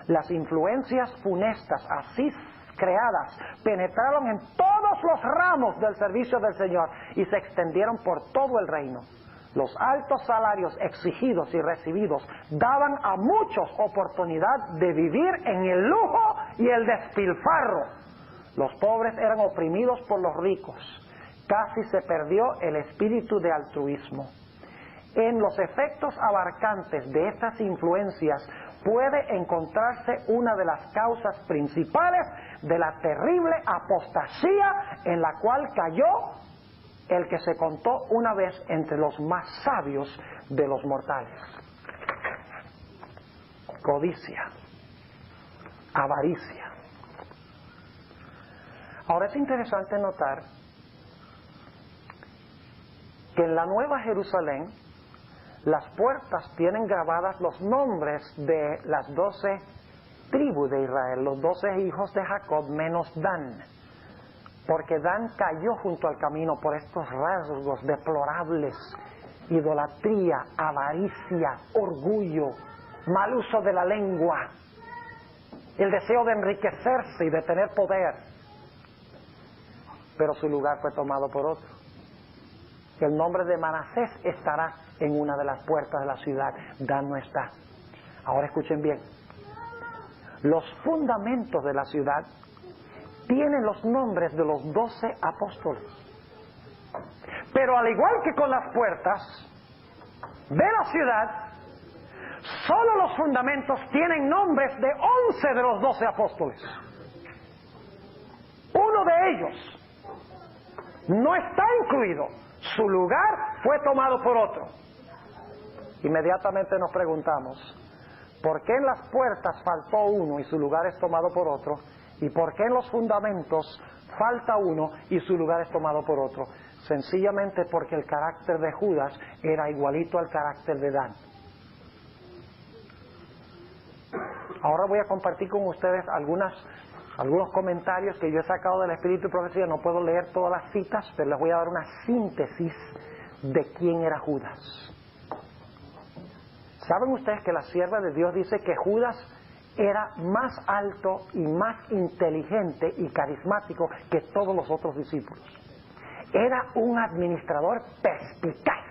Las influencias funestas así creadas penetraron en todos los ramos del servicio del Señor y se extendieron por todo el reino. Los altos salarios exigidos y recibidos daban a muchos oportunidad de vivir en el lujo y el despilfarro. Los pobres eran oprimidos por los ricos. Casi se perdió el espíritu de altruismo. En los efectos abarcantes de estas influencias puede encontrarse una de las causas principales de la terrible apostasía en la cual cayó el que se contó una vez entre los más sabios de los mortales. Codicia, avaricia. Ahora es interesante notar que en la Nueva Jerusalén las puertas tienen grabadas los nombres de las 12 tribus de Israel, los 12 hijos de Jacob menos Dan, porque Dan cayó junto al camino por estos rasgos deplorables: idolatría, avaricia, orgullo, mal uso de la lengua, el deseo de enriquecerse y de tener poder. Pero su lugar fue tomado por otro. El nombre de Manasés estará en una de las puertas de la ciudad. Dan no está. Ahora escuchen bien. Los fundamentos de la ciudad tienen los nombres de los 12 apóstoles. Pero al igual que con las puertas de la ciudad, solo los fundamentos tienen nombres de 11 de los 12 apóstoles. Uno de ellos no está incluido. Su lugar fue tomado por otro. Inmediatamente nos preguntamos, ¿por qué en las puertas faltó uno y su lugar es tomado por otro? ¿Y por qué en los fundamentos falta uno y su lugar es tomado por otro? Sencillamente porque el carácter de Judas era igualito al carácter de Dan. Ahora voy a compartir con ustedes algunos comentarios que yo he sacado del Espíritu y Profecía. No puedo leer todas las citas, pero les voy a dar una síntesis de quién era Judas. ¿Saben ustedes que la sierva de Dios dice que Judas era más alto y más inteligente y carismático que todos los otros discípulos? Era un administrador perspicaz,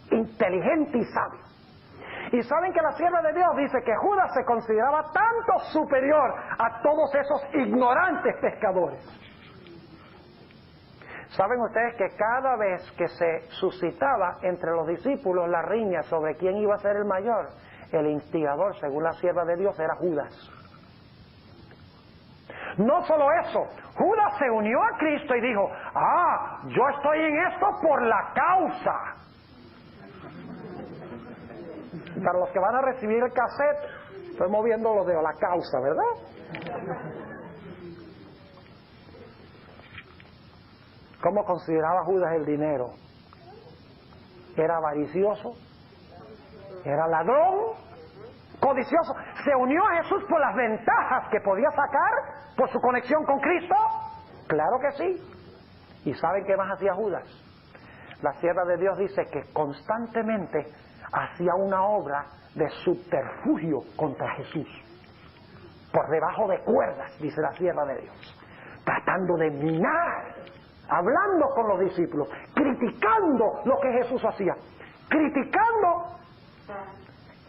inteligente y sabio. Y saben que la sierva de Dios dice que Judas se consideraba tanto superior a todos esos ignorantes pescadores. ¿Saben ustedes que cada vez que se suscitaba entre los discípulos la riña sobre quién iba a ser el mayor, el instigador, según la sierva de Dios, era Judas? No solo eso, Judas se unió a Cristo y dijo: yo estoy en esto por la causa. Para los que van a recibir el cassette, estoy moviendo los dedos, la causa, ¿verdad? ¿Cómo consideraba Judas el dinero? Era avaricioso, era ladrón, codicioso. ¿Se unió a Jesús por las ventajas que podía sacar por su conexión con Cristo? Claro que sí. ¿Y saben qué más hacía Judas? La sierva de Dios dice que constantemente hacía una obra de subterfugio contra Jesús, por debajo de cuerdas, dice la sierva de Dios, tratando de minar, hablando con los discípulos, criticando lo que Jesús hacía, criticando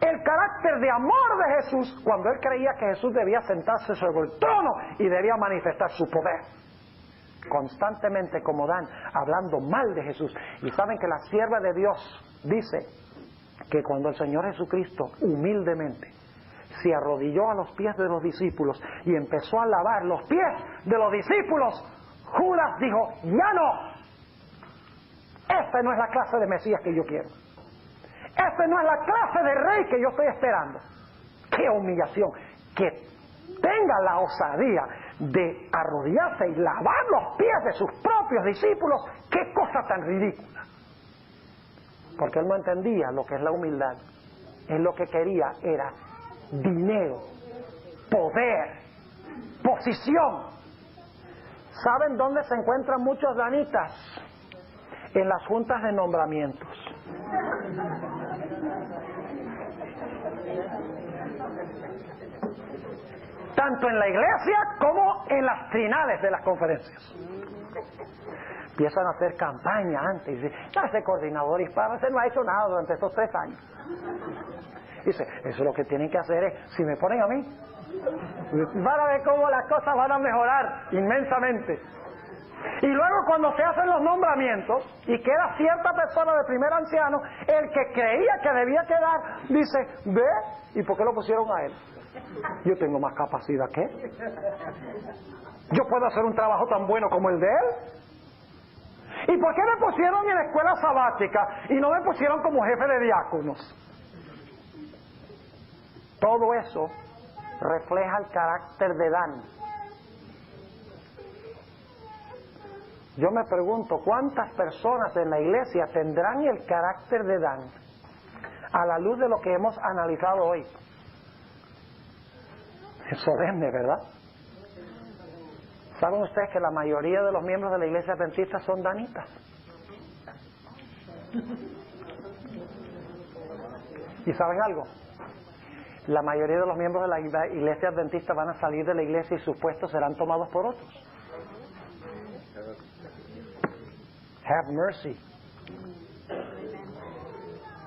el carácter de amor de Jesús, cuando él creía que Jesús debía sentarse sobre el trono y debía manifestar su poder. Constantemente, como Dan, hablando mal de Jesús. Y saben que la sierva de Dios dice que cuando el Señor Jesucristo humildemente se arrodilló a los pies de los discípulos y empezó a lavar los pies de los discípulos, Judas dijo: ya no, esta no es la clase de Mesías que yo quiero, esta no es la clase de rey que yo estoy esperando. ¡Qué humillación! Que tenga la osadía de arrodillarse y lavar los pies de sus propios discípulos. ¡Qué cosa tan ridícula! Porque él no entendía lo que es la humildad. Él lo que quería era dinero, poder, posición. ¿Saben dónde se encuentran muchos danitas? En las juntas de nombramientos. Tanto en la iglesia como en las trinales de las conferencias. Empiezan a hacer campaña antes. Ese coordinador hispano, ese no ha hecho nada durante estos 3 años. Dice, eso lo que tienen que hacer es, si me ponen a mí, van a ver cómo las cosas van a mejorar inmensamente. Y luego cuando se hacen los nombramientos y queda cierta persona de primer anciano, el que creía que debía quedar dice, ve, ¿y por qué lo pusieron a él? Yo tengo más capacidad que él. Yo puedo hacer un trabajo tan bueno como el de él. ¿Y por qué me pusieron en la escuela sabática y no me pusieron como jefe de diáconos? Todo eso refleja el carácter de Dan. Yo me pregunto, ¿cuántas personas en la iglesia tendrán el carácter de Dan a la luz de lo que hemos analizado hoy? Es solemne, ¿verdad? ¿Saben ustedes que la mayoría de los miembros de la iglesia adventista son danitas? ¿Y saben algo? La mayoría de los miembros de la iglesia adventista van a salir de la iglesia y sus puestos serán tomados por otros. Have mercy.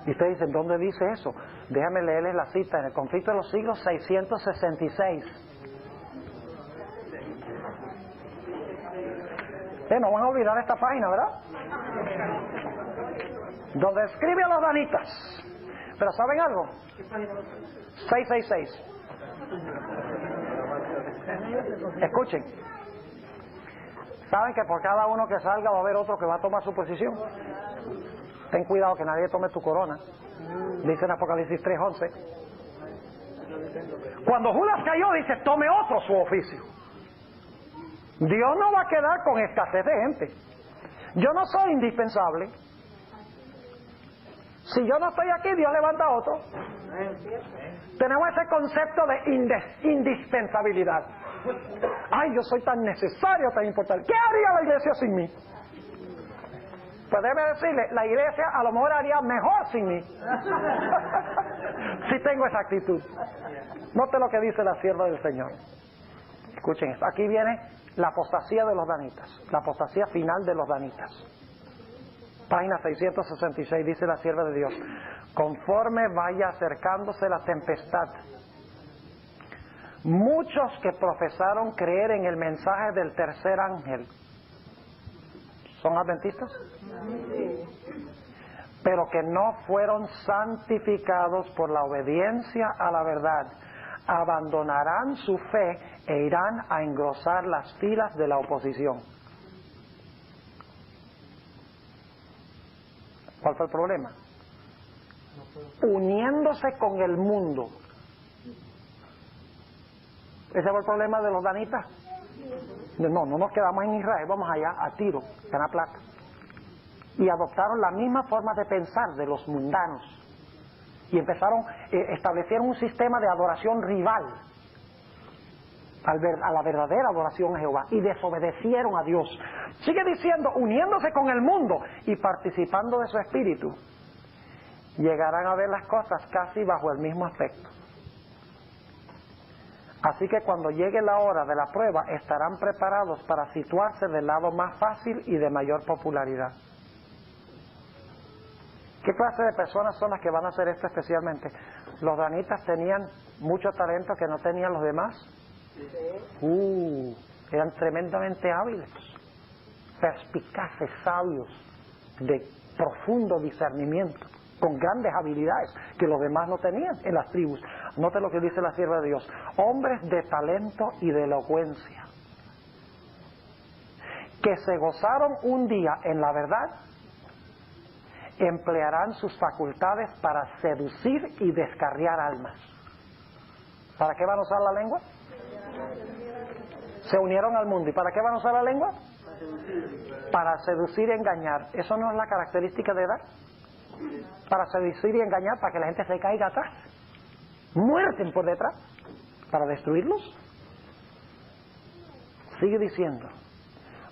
Y ustedes dicen, ¿dónde dice eso? Déjame leerles la cita. En el Conflicto de los Siglos 666. No van a olvidar esta página, ¿verdad? Donde escribe a los danitas. Pero ¿saben algo? 666. Escuchen. ¿Saben que por cada uno que salga va a haber otro que va a tomar su posición? Ten cuidado que nadie tome tu corona. Dice en Apocalipsis 3:11. Cuando Judas cayó, dice, tome otro su oficio. Dios no va a quedar con escasez de gente. Yo no soy indispensable. Si yo no estoy aquí, Dios levanta a otro. Tenemos ese concepto de indispensabilidad. Ay, yo soy tan necesario, tan importante. ¿Qué haría la iglesia sin mí? Pues déjeme decirle, la iglesia a lo mejor haría mejor sin mí. Si tengo esa actitud. Note lo que dice la sierva del Señor. Escuchen esto. Aquí viene la apostasía de los danitas. La apostasía final de los danitas. Página 666, dice la sierva de Dios. Conforme vaya acercándose la tempestad, muchos que profesaron creer en el mensaje del tercer ángel, ¿son adventistas? Pero que no fueron santificados por la obediencia a la verdad, abandonarán su fe e irán a engrosar las filas de la oposición. ¿Cuál fue el problema? Uniéndose con el mundo. ¿Ese fue el problema de los danitas? No nos quedamos en Israel, vamos allá a Tiro, ganar plata. Y adoptaron la misma forma de pensar de los mundanos. Y empezaron, establecieron un sistema de adoración rival a la verdadera adoración a Jehová. Y desobedecieron a Dios. Sigue diciendo, uniéndose con el mundo y participando de su espíritu. llegarán a ver las cosas casi bajo el mismo aspecto. Así que cuando llegue la hora de la prueba, estarán preparados para situarse del lado más fácil y de mayor popularidad. ¿Qué clase de personas son las que van a hacer esto especialmente? ¿Los danitas tenían mucho talento que no tenían los demás? Eran tremendamente hábiles, perspicaces, sabios, de profundo discernimiento, con grandes habilidades que los demás no tenían en las tribus. Note lo que dice la sierva de Dios: hombres de talento y de elocuencia, que se gozaron un día en la verdad, emplearán sus facultades para seducir y descarriar almas. ¿Para qué van a usar la lengua? Se unieron al mundo. ¿Y para qué van a usar la lengua? Para seducir y engañar. ¿Eso no es la característica de edad? Para seducir y engañar, para que la gente se caiga atrás, muerten por detrás, para destruirlos. Sigue diciendo: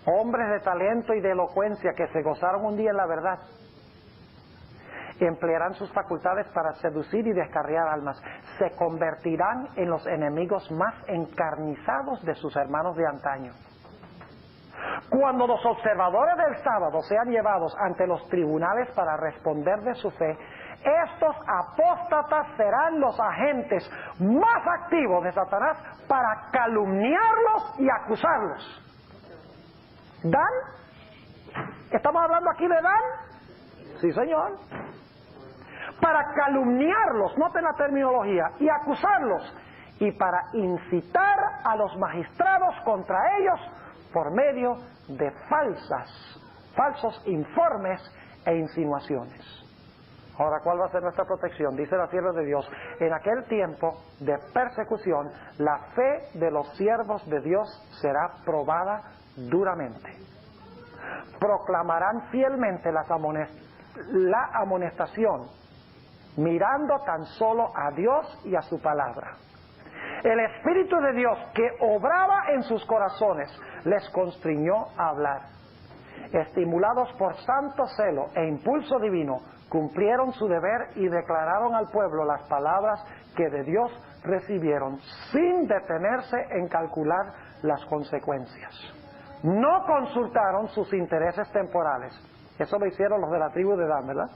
hombres de talento y de elocuencia, que se gozaron un día en la verdad, emplearán sus facultades para seducir y descarriar almas. Se convertirán en los enemigos más encarnizados de sus hermanos de antaño. Cuando los observadores del sábado sean llevados ante los tribunales para responder de su fe, estos apóstatas serán los agentes más activos de Satanás para calumniarlos y acusarlos. ¿Dan? ¿Estamos hablando aquí de Dan? Sí, señor. Para calumniarlos, noten la terminología, y acusarlos, y para incitar a los magistrados contra ellos por medio de falsos informes e insinuaciones. Ahora, ¿cuál va a ser nuestra protección? Dice la sierva de Dios: en aquel tiempo de persecución, la fe de los siervos de Dios será probada duramente. Proclamarán fielmente la amonestación, mirando tan solo a Dios y a su palabra. El Espíritu de Dios que obraba en sus corazones les constriñó a hablar. Estimulados por santo celo e impulso divino, cumplieron su deber y declararon al pueblo las palabras que de Dios recibieron, sin detenerse en calcular las consecuencias. No consultaron sus intereses temporales. Eso lo hicieron los de la tribu de Dan, ¿verdad?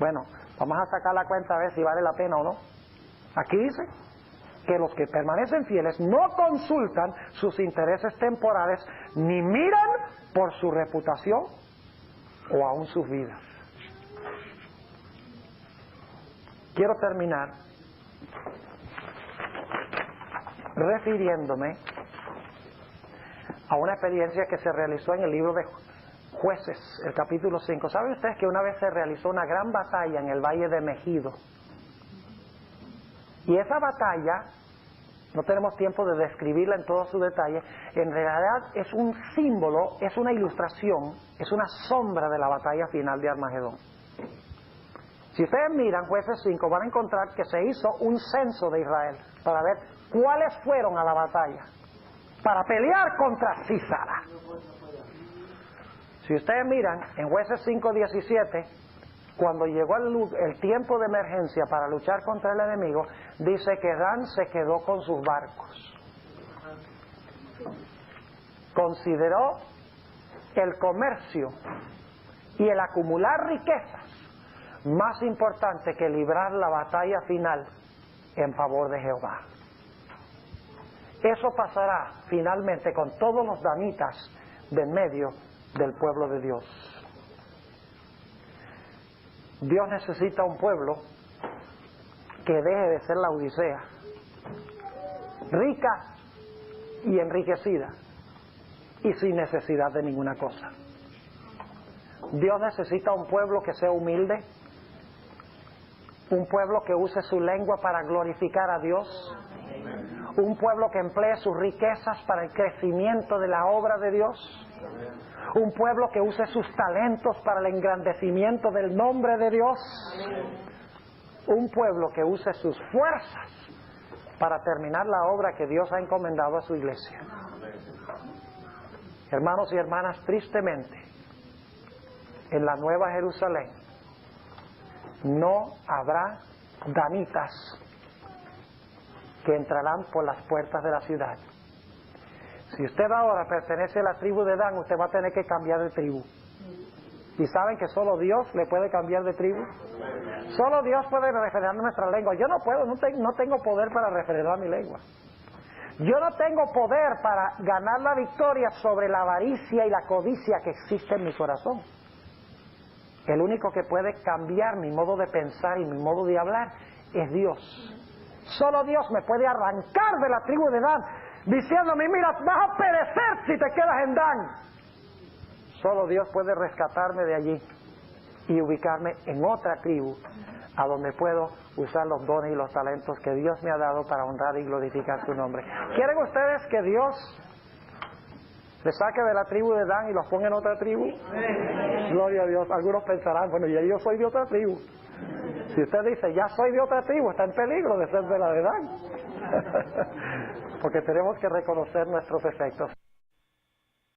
Bueno, vamos a sacar la cuenta a ver si vale la pena o no. Aquí dice que los que permanecen fieles no consultan sus intereses temporales, ni miran por su reputación o aún sus vidas. Quiero terminar refiriéndome a una experiencia que se realizó en el libro de Jueces, el capítulo 5. ¿Saben ustedes que una vez se realizó una gran batalla en el valle de Megido? Y esa batalla, no tenemos tiempo de describirla en todo su detalle, en realidad es un símbolo, es una ilustración, es una sombra de la batalla final de Armagedón. Si ustedes miran Jueces 5, van a encontrar que se hizo un censo de Israel para ver cuáles fueron a la batalla, para pelear contra Sísara. Si ustedes miran en Jueces 5:17, cuando llegó el tiempo de emergencia para luchar contra el enemigo, dice que Dan se quedó con sus barcos. Consideró el comercio y el acumular riquezas más importante que librar la batalla final en favor de Jehová. Eso pasará finalmente con todos los danitas de en medio del pueblo de Dios. Dios necesita un pueblo que deje de ser la Odisea, rica y enriquecida y sin necesidad de ninguna cosa. Dios necesita un pueblo que sea humilde, un pueblo que use su lengua para glorificar a Dios, un pueblo que emplee sus riquezas para el crecimiento de la obra de Dios, un pueblo que use sus talentos para el engrandecimiento del nombre de Dios, un pueblo que use sus fuerzas para terminar la obra que Dios ha encomendado a su iglesia. Hermanos y hermanas, tristemente, en la Nueva Jerusalén no habrá danitas que entrarán por las puertas de la ciudad. Si usted ahora pertenece a la tribu de Dan, usted va a tener que cambiar de tribu. ¿Y saben que solo Dios le puede cambiar de tribu? Solo Dios puede refrenar nuestra lengua. Yo no puedo, no tengo poder para refrenar mi lengua. Yo no tengo poder para ganar la victoria sobre la avaricia y la codicia que existe en mi corazón. El único que puede cambiar mi modo de pensar y mi modo de hablar es Dios. Solo Dios me puede arrancar de la tribu de Dan, diciéndome, mira, vas a perecer si te quedas en Dan. Solo Dios puede rescatarme de allí y ubicarme en otra tribu, a donde puedo usar los dones y los talentos que Dios me ha dado para honrar y glorificar su nombre. ¿Quieren ustedes que Dios les saque de la tribu de Dan y los ponga en otra tribu? Gloria a Dios. Algunos pensarán, bueno, ya yo soy de otra tribu. Si usted dice, ya soy de otra tribu, está en peligro de ser de la de Dan. Porque tenemos que reconocer nuestros efectos.